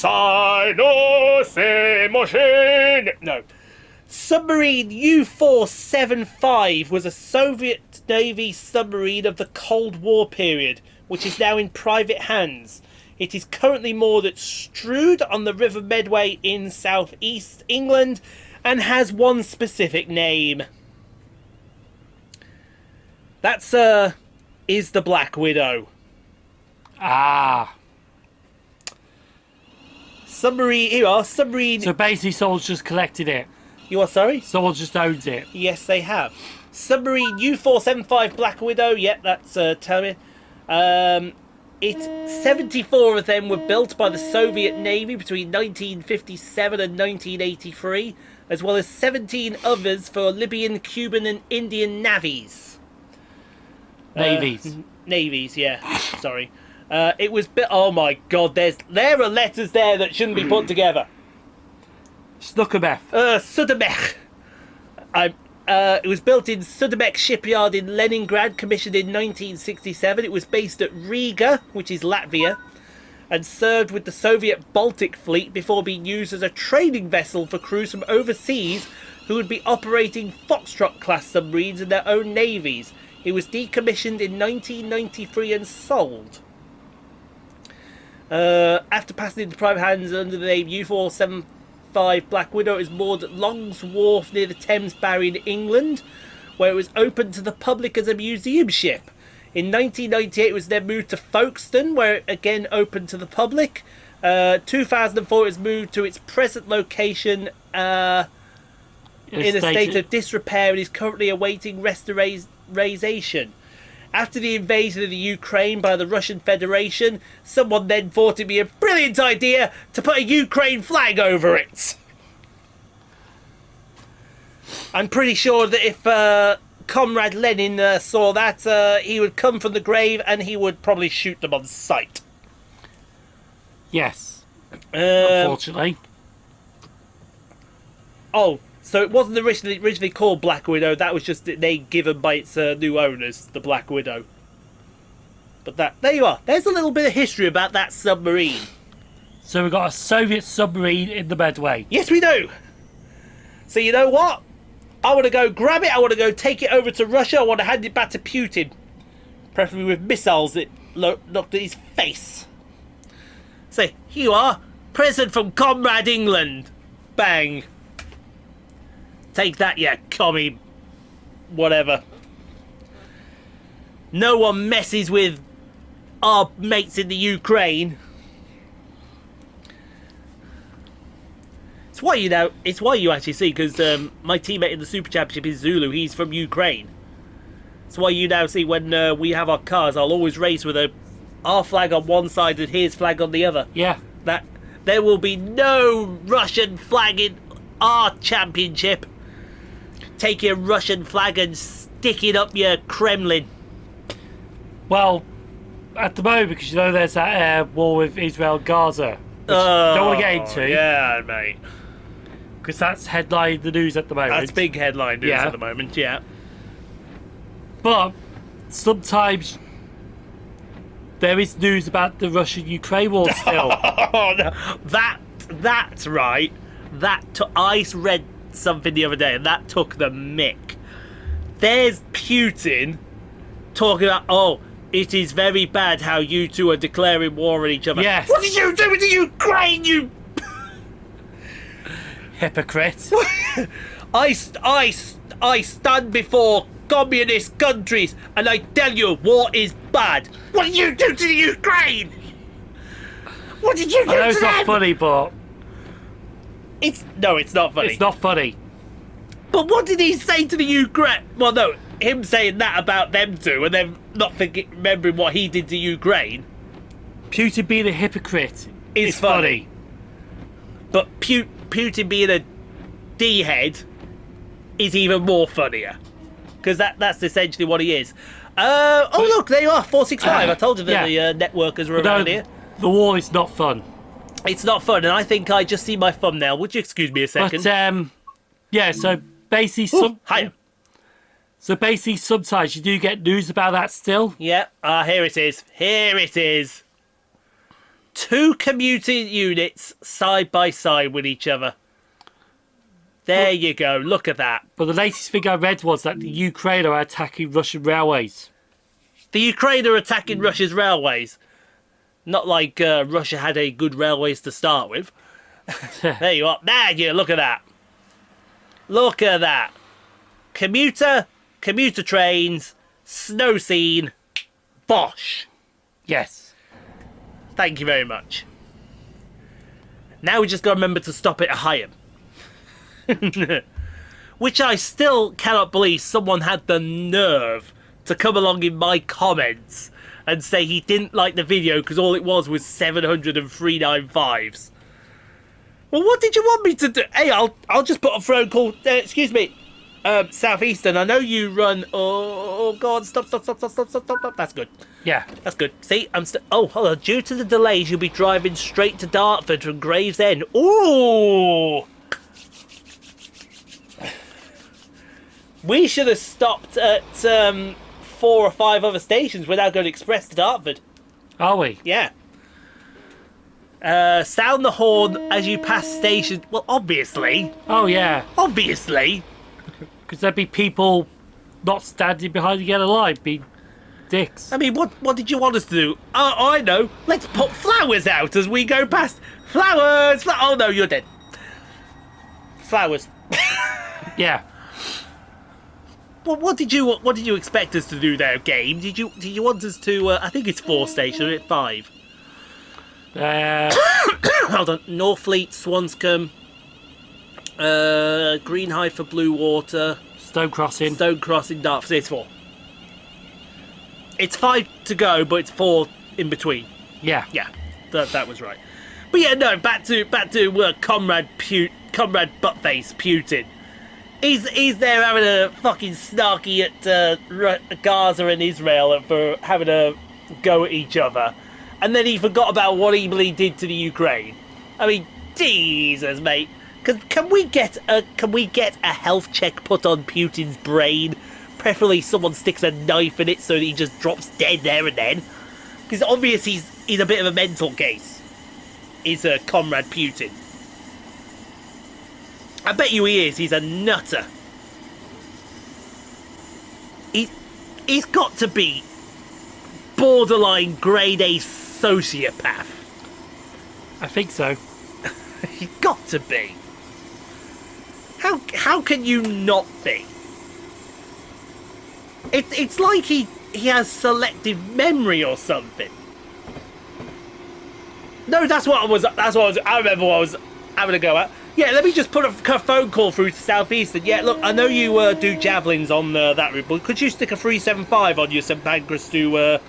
Submarine U-475 was a Soviet Navy submarine of the Cold War period, which is now in private hands. It is currently moored at Strood on the River Medway in southeast England and has one specific name. That's is the Black Widow. Ah. Submarine, here are submarine. So basically someone's just collected it. You are sorry? Someone just owns it. Yes, they have. Submarine U-475 Black Widow. Yep, that's telling me. 74 of them were built by the Soviet Navy between 1957 and 1983, as well as 17 others for Libyan, Cuban, and Indian navies. Navies, yeah. Sorry. It was built. Oh my God! There are letters there that shouldn't be put together. Snookermeth. Sudemek. It was built in Sudemek shipyard in Leningrad, commissioned in 1967. It was based at Riga, which is Latvia, and served with the Soviet Baltic Fleet before being used as a training vessel for crews from overseas who would be operating Foxtrot class submarines in their own navies. It was decommissioned in 1993 and sold. After passing into private hands under the name U-475 1985, Black Widow is moored at Long's Wharf near the Thames Barrier in England, where it was opened to the public as a museum ship. In 1998, it was then moved to Folkestone, where it again opened to the public. 2004, it was moved to its present location in a state of disrepair and is currently awaiting restoration. After the invasion of the Ukraine by the Russian Federation, someone then thought it'd be a brilliant idea to put a Ukraine flag over it. I'm pretty sure that if Comrade Lenin saw that, he would come from the grave and he would probably shoot them on sight. Yes. Unfortunately. Oh, so it wasn't originally called Black Widow. That was just the name given by its new owners, the Black Widow. But there you are. There's a little bit of history about that submarine. So we've got a Soviet submarine in the Medway. Yes, we do. So you know what? I want to go grab it. I want to go take it over to Russia. I want to hand it back to Putin. Preferably with missiles that knocked at his face. Say, here you are. Present from Comrade England. Bang. Take that, you commie. Whatever. No one messes with our mates in the Ukraine. It's why you actually see, because my teammate in the Super Championship is Zulu. He's from Ukraine. It's why you now see when we have our cars, I'll always race with our flag on one side and his flag on the other. Yeah. That there will be no Russian flag in our championship. Take your Russian flag and stick it up your Kremlin. Well, at the moment, because you know there's that war with Israel and Gaza, which I don't want to get into. Yeah, mate. Because that's headline the news at the moment. That's big headline news at the moment, yeah. But sometimes there is news about the Russian-Ukraine war still. Oh, no. That's right. I read something the other day, and that took the mick. There's Putin talking about, it is very bad how you two are declaring war on each other. Yes. What did you do with the Ukraine, you hypocrite? I stand before communist countries and I tell you war is bad. What did you do to the Ukraine? What did you do I know to it's them? not funny, but it's not funny. It's not funny. But what did he say to the Ukraine? Well, no, him saying that about them two and then not remembering what he did to Ukraine. Putin being a hypocrite is funny. But Putin being a D-head is even more funnier. Because that's essentially what he is. Look, there you are, 465. I told you that the networkers were around here. The war is not fun. It's not fun, and I think I just see my thumbnail. Would you excuse me a second? But, so basically... So basically, sometimes you do get news about that still. Yeah, here it is. Here it is. Two commuting units side by side with each other. There you go. Look at that. But the latest thing I read was that the Ukraine are attacking Russian railways. The Ukraine are attacking Russia's railways. Not like Russia had any good railways to start with. There you are. There you look at that. Look at that. Commuter trains, snow scene, bosh. Yes. Thank you very much. Now we just got to remember to stop it at Higham. Which I still cannot believe someone had the nerve to come along in my comments and say he didn't like the video because all it was 703.95s. Well, what did you want me to do? Hey, I'll just put a phone call. Excuse me, Southeastern. I know you run. Oh God! Stop! That's good. Yeah, that's good. See, I'm still. Oh, hold on. Due to the delays, you'll be driving straight to Dartford from Gravesend. Ooh. We should have stopped at 4 or 5 other stations without going express to Dartford. Are we? Yeah. Sound the horn as you pass stations. Well, obviously. Oh, yeah. Obviously. Because there'd be people not standing behind the yellow line, being dicks. I mean, what did you want us to do? Oh, I know. Let's put flowers out as we go past. Flowers! Oh, no, you're dead. Flowers. Yeah. Well, what did you expect us to do there, game? Did you want us to? I think it's 4 stations, or 5. Hold on. Northfleet, Swanscombe, Greenhithe for Blue Water, Stone Crossing, Dartford. It's 4. It's 5 to go, but it's 4 in between. Yeah. Yeah, that was right. But yeah, no. Back to Comrade Buttface Putin. He's there having a fucking snarky at Gaza and Israel for having a go at each other, and then he forgot about what he did to the Ukraine. I mean, Jesus, mate. Can we get a health check put on Putin's brain? Preferably someone sticks a knife in it so that he just drops dead there and then. Because obviously he's a bit of a mental case. Is Comrade Putin. I bet you he is. He's a nutter. He's got to be borderline grade A sociopath. I think so. He's got to be. How can you not be? It's like he has selective memory or something. No, that's what I was. I remember what I was having a go at. Yeah, let me just put a phone call through to Southeastern. Yeah, look, I know you do javelins on that route, but could you stick a 375 on your St Pancras to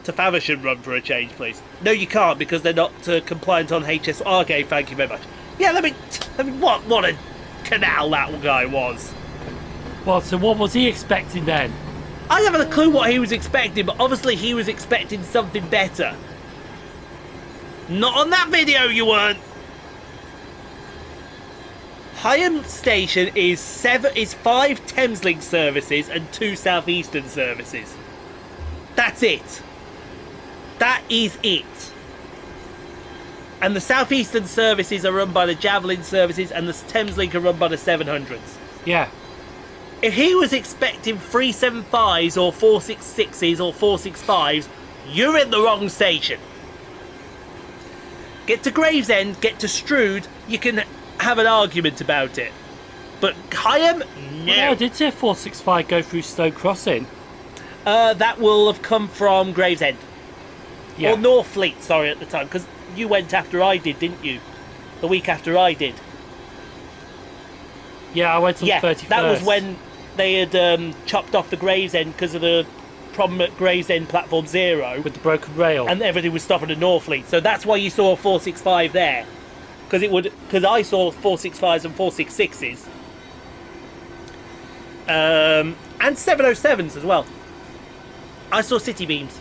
Faversham run for a change, please? No, you can't because they're not compliant on HS. Oh, okay, thank you very much. Yeah, let me. What a canal that guy was. Well, so what was he expecting then? I haven't a clue what he was expecting, but obviously he was expecting something better. Not on that video, you weren't. Higham Station is 5 Thameslink services and 2 Southeastern services. That's it. That is it. And the Southeastern services are run by the Javelin services, and the Thameslink are run by the 700s. Yeah. If he was expecting 375s or 466s or 465s, you're in the wrong station. Get to Gravesend, get to Strood, you can have an argument about it. But Higham, no. Well, I did see a 465 go through Stone Crossing. That will have come from Gravesend. Yeah. Or Northfleet, sorry, at the time, because you went after I did, didn't you? The week after I did. Yeah, I went on the 31st. That was when they had chopped off the Gravesend because of the problem at Gravesend Platform 0. With the broken rail. And everything was stopping at Northfleet. So that's why you saw a 465 there. Because I saw 465s and 466s. And 707s as well. I saw City Beams.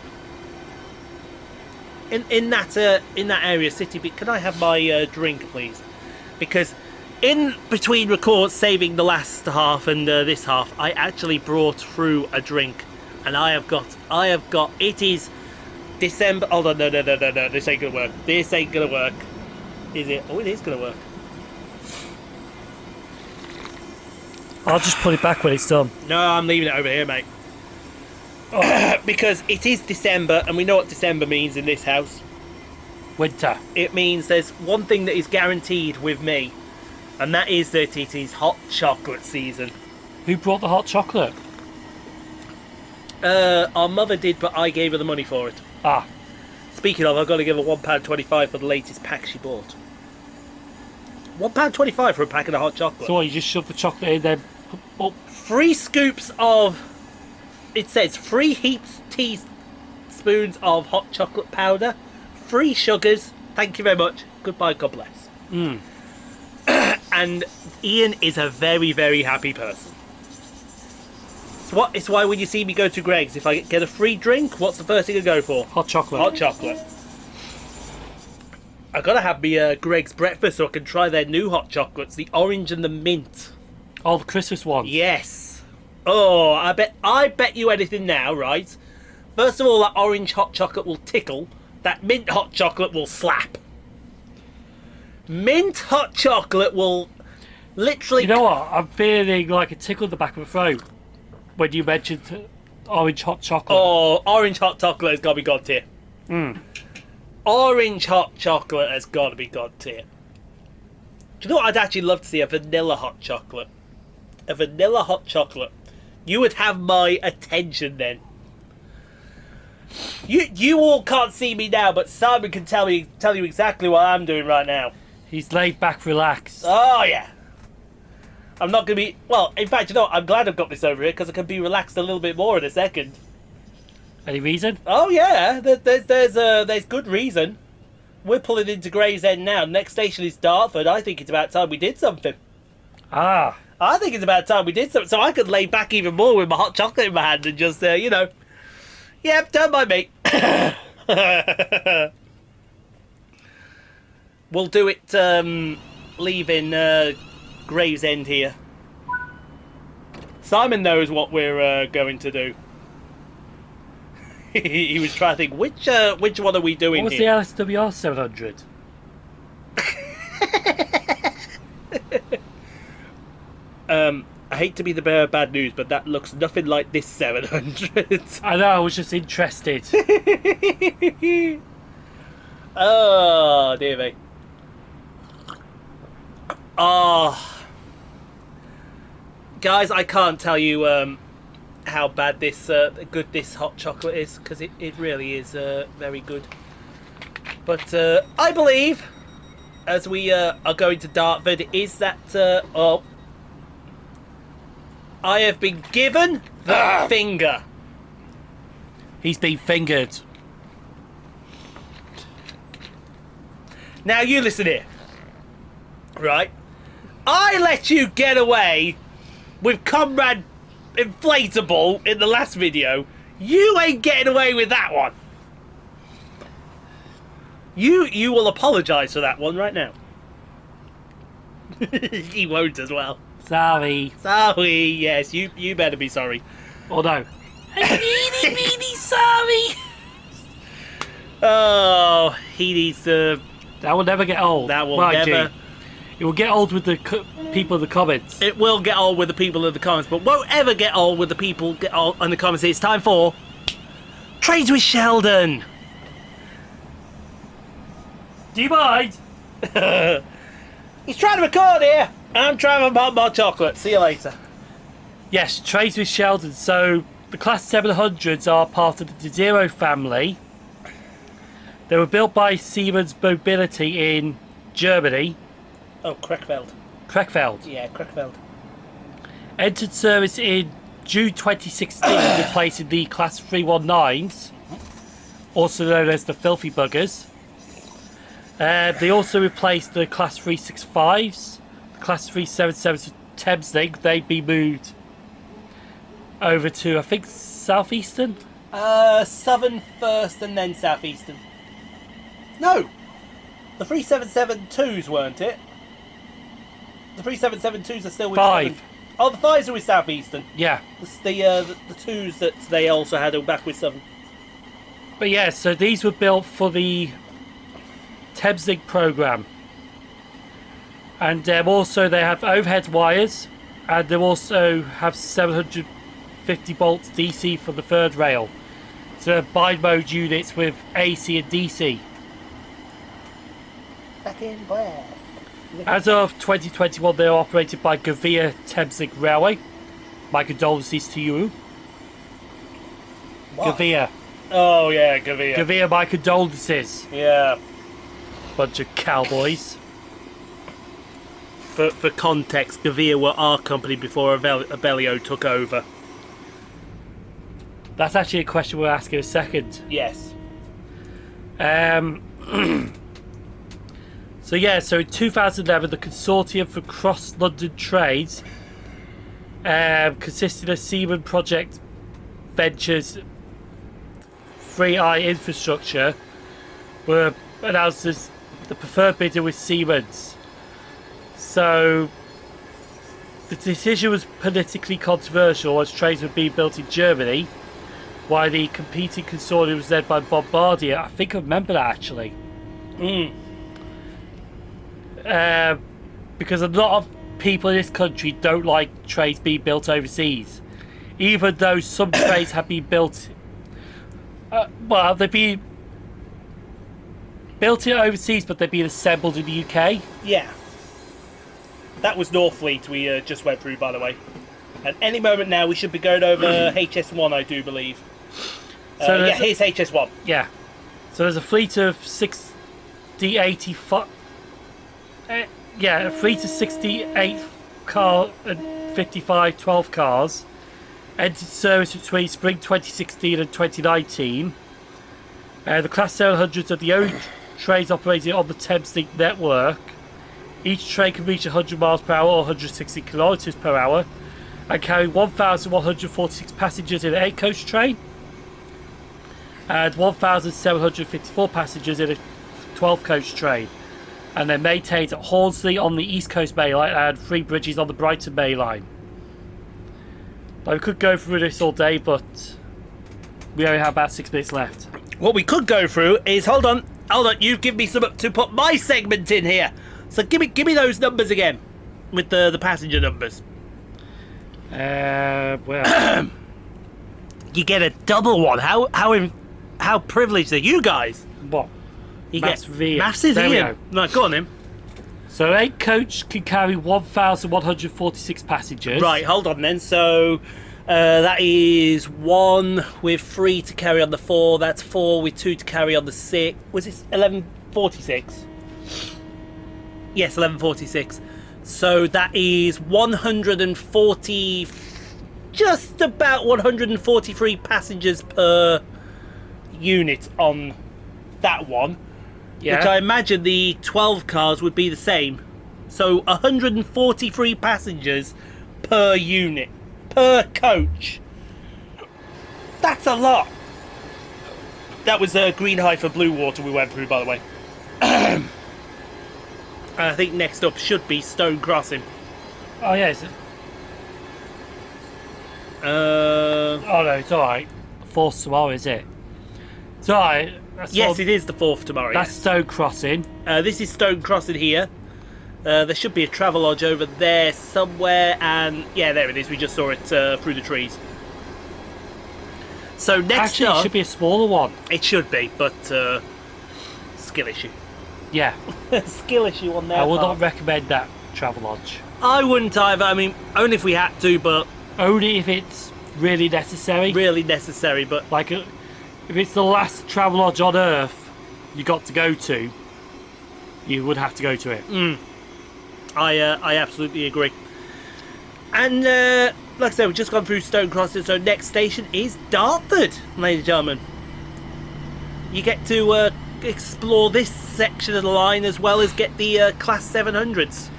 In that area, City Beams. Can I have my drink, please? Because in between records, saving the last half and this half, I actually brought through a drink, and I have got. It is December. Hold on, no. This ain't gonna work. This ain't gonna work. Is it? Oh, it is gonna work. I'll just put it back when it's done. No, I'm leaving it over here, mate. Oh. Because it is December, and we know what December means in this house. Winter. It means there's one thing that is guaranteed with me, and that is that it is hot chocolate season. Who brought the hot chocolate? Our mother did, but I gave her the money for it. Ah. Speaking of, I've got to give her £1.25 for the latest pack she bought. £1.25 for a packet of hot chocolate. So what, you just shove the chocolate in there? Oh. 3 scoops of... It says 3 heaped teaspoons of hot chocolate powder, 3 sugars, thank you very much, goodbye, God bless. And Ian is a very, very happy person. It's why when you see me go to Greg's, if I get a free drink, what's the first thing I go for? Hot chocolate. Hot chocolate. I've got to have me Greg's breakfast so I can try their new hot chocolates, the orange and the mint. Oh, the Christmas one. Yes. Oh, I bet you anything now, right? First of all, that orange hot chocolate will tickle. That mint hot chocolate will slap. Mint hot chocolate will literally... You know what? I'm feeling like a tickle in the back of the throat when you mentioned orange hot chocolate. Oh, orange hot chocolate has got to be God tier. Orange hot chocolate has got to be God tier. Do you know what I'd actually love to see? A vanilla hot chocolate. A vanilla hot chocolate. You would have my attention then. You all can't see me now, but Simon can tell you exactly what I'm doing right now. He's laid back, relaxed. Oh, yeah. I'm not going to be... Well, in fact, you know what? I'm glad I've got this over here, because I can be relaxed a little bit more in a second. Any reason? Oh, yeah. There's good reason. We're pulling into Gravesend now. Next station is Dartford. I think it's about time we did something. Ah. I think it's about time we did something, so I could lay back even more with my hot chocolate in my hand and just, you know... Yep, don't mind me. We'll do it leaving Gravesend here. Simon knows what we're going to do. He was trying to think, which one are we doing What was here? the LSWR 700? I hate to be the bearer of bad news, but that looks nothing like this 700. I know, I was just interested. Oh, dear me. Oh. Guys, I can't tell you how bad this, good this hot chocolate is, because it really is very good. But I believe, as we are going to Dartford, is that, oh, I have been given the finger. He's been fingered. Now you listen here. Right? I let you get away with Comrade Inflatable in the last video. You ain't getting away with that one. You will apologise for that one right now. He won't as well. Sorry. Sorry, yes, you better be sorry. Oh no. I'm really, really sorry. Oh, he needs to... That will never get old. That will Mind never... you. It will get old with the people in the comments. It will get old with the people in the comments, but won't ever get old with the people get old in the comments. It's time for... Trades with Sheldon. Do you mind? He's trying to record here. I'm trying to pop my chocolate. See you later. Yes, Trades with Sheldon. So, the Class 700s are part of the Desiro family. They were built by Siemens Mobility in Germany. Oh, Krefeld. Krefeld. Yeah, Krefeld. Entered service in June 2016, replacing the Class 319s, also known as the Filthy Buggers. They also replaced the Class 365s, the Class 377s with Thameslink. They'd be moved over to, I think, Southeastern? Southern first and then Southeastern. No! The 3772s weren't it? The 3772s are still with... Five. Oh, the 5s are with Southeastern. Yeah. The 2s that they also had are back with Southern. But yeah, so these were built for the Thameslink program. And also they have overhead wires, and they also have 750 volts DC for the third rail. So bi-mode units with AC and DC. Back in where? As of 2021, they are operated by Govia Thameslink Railway. My condolences to you. What? Govia. Oh yeah, Govia. Govia, my condolences. Yeah. Bunch of cowboys. For context, Govia were our company before Abellio took over. That's actually a question we'll ask in a second. Yes. So yeah, so in 2011, the Consortium for Cross-London Trades, consisting of Siemens Project Ventures, 3i Infrastructure, were announced as the preferred bidder with Siemens. So the decision was politically controversial as trains were being built in Germany, while the competing consortium was led by Bombardier. I think I remember that actually. Because a lot of people in this country don't like trains being built overseas, even though some trains have been built. Well, they've been built in overseas, but they've been assembled in the UK. Yeah. That was Northfleet we just went through, by the way. And any moment now we should be going over HS1, I do believe. Yeah, here's HS1. Yeah. So there's a fleet of 60-85... yeah, a fleet of 68 car and 55 12 cars. Entered service between spring 2016 and 2019. The Class 700s are the only trains operating on the Thameslink network. Each train can reach 100 miles per hour or 160 kilometers per hour and carry 1,146 passengers in an 8-coach train and 1,754 passengers in a 12-coach train. And they're maintained at Hornsey on the East Coast Main Line and Three Bridges on the Brighton Main Line. Now, we could go through this all day, but we only have about 6 minutes left. What we could go through is hold on, you give me some to put my segment in here. So give me those numbers again, with the passenger numbers. Well, you get a double one. How privileged are you guys? what? You Maths get V. maths is There we here. No, go on then. So 8-coach can carry 1,146 passengers. Right, hold on then. So that is 1 with 3 to carry on the 4. That's 4 with 2 to carry on the 6. Was it 1146? Yes, 1146. So that is 140, just about 143 passengers per unit on that one. Yeah. Which I imagine the 12 cars would be the same. So 143 passengers per unit, per coach. That's a lot. That was Green High for Blue Water we went through, by the way. I think next up should be Stone Crossing. Oh, yeah. Oh, no, it's alright. 4th tomorrow, is it? It's alright. Yes, it is the 4th tomorrow. That's yes. Stone Crossing. This is Stone Crossing here. There should be a Travelodge over there somewhere, and yeah, there it is. We just saw it through the trees. So next Actually, up, it should be a smaller one. it should be, but skill issue. Yeah. Skill issue on there. I would not recommend that Travelodge. I wouldn't either. I mean, only if we had to, but Only if it's really necessary. really necessary. But Like, if it's the last Travelodge on Earth you got to go to, you would have to go to it. I absolutely agree. And like I said, we've just gone through Stone Crossing, so next station is Dartford, ladies and gentlemen. You get to explore this section of the line as well as get the Class 700s.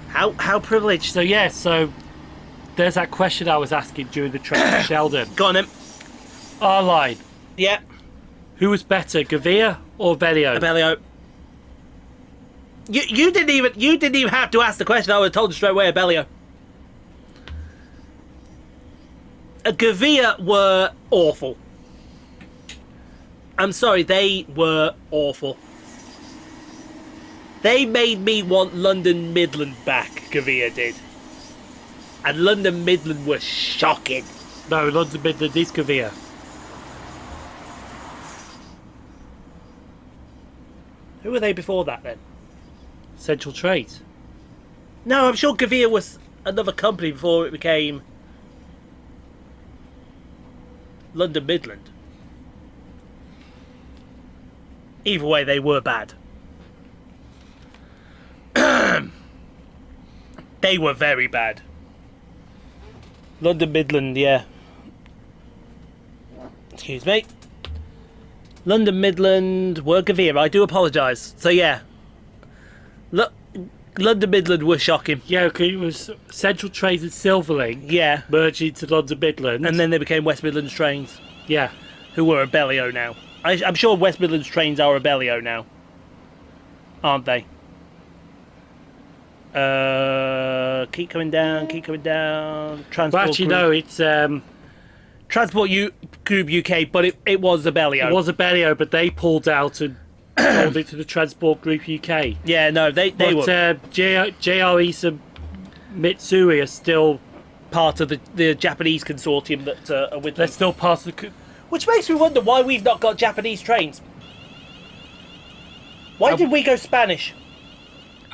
How privileged. So, yeah, so there's that question I was asking during the trip to Sheldon. Go on then. Our line. Yeah, Who was better, Govia or Velio? Abellio. You didn't even have to ask the question. I would have told you straight away, Abellio. Govia were awful. I'm sorry, they were awful. They made me want London Midland back, Govia did. And London Midland was shocking. No, London Midland is Govia. Who were they before that then? Central Trade. No, I'm sure Govia was another company before it became London Midland. Either way, they were bad. They were very bad. London Midland, yeah. Excuse me. London Midland were Govia. I do apologise. So yeah. Look, London Midland were shocking. Yeah, okay, it was Central Trade and Silverlink Yeah. merged into London Midland. And then they became West Midlands Trains, yeah. who were Abellio now. I'm sure West Midlands Trains are Abellio now. Aren't they? Keep coming down, keep coming down. Transport But actually, Group. no, it's Transport Group UK, but it was Abellio. it was a Velio, but they pulled out and sold it to the Transport Group UK. Yeah, no, they But were JR East and Mitsui are still part of the Japanese consortium that are with they're them. still part of the. Which makes me wonder why we've not got Japanese trains. Why did we go Spanish?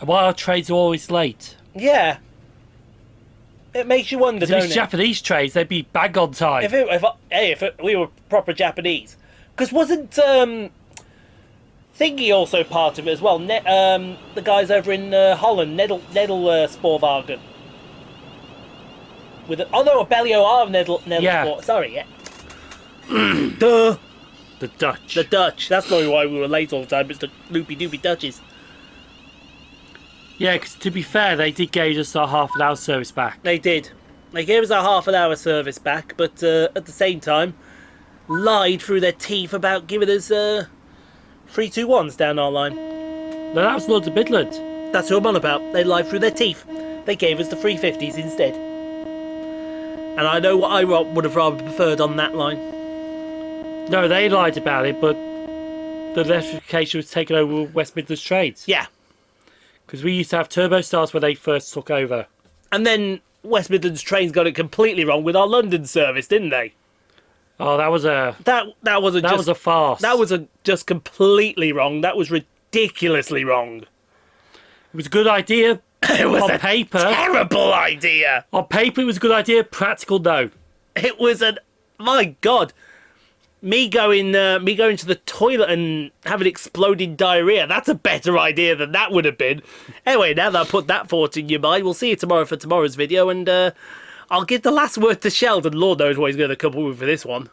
Why are trains always late? Yeah. It makes you wonder, If don't it's it? Japanese trains, they'd be bang on time. If we were proper Japanese. Because wasn't Thingy also part of it as well? The guys over in Holland, Nedel Spoorwagen. Bellio are Nedel Yeah. Sport. Sorry, yeah. Duh. The Dutch. The Dutch. That's probably why we were late all the time. It's the loopy doopy Dutches. Yeah, because to be fair, they did gauge us our half an hour service back. They did. They gave us our half an hour service back, but at the same time, lied through their teeth about giving us 321s down our line. No, that was Lords of Midland. That's who I'm on about. They lied through their teeth. They gave us the 350s instead. And I know what I would have rather preferred on that line. No, they lied about it, but the electrification was taken over with West Midlands trains. Yeah. Because we used to have turbo stars when they first took over. And then West Midlands trains got it completely wrong with our London service, didn't they? Oh, that was a was a farce. That was just completely wrong. That was ridiculously wrong. It was a good idea. It was on a paper. terrible idea. On paper, it was a good idea. Practical, no. It was my God. Me going to the toilet and having exploding diarrhea. That's a better idea than that would have been. Anyway, now that I put that thought in your mind, we'll see you tomorrow for tomorrow's video, and I'll give the last word to Sheldon. Lord knows what he's going to come up with for this one.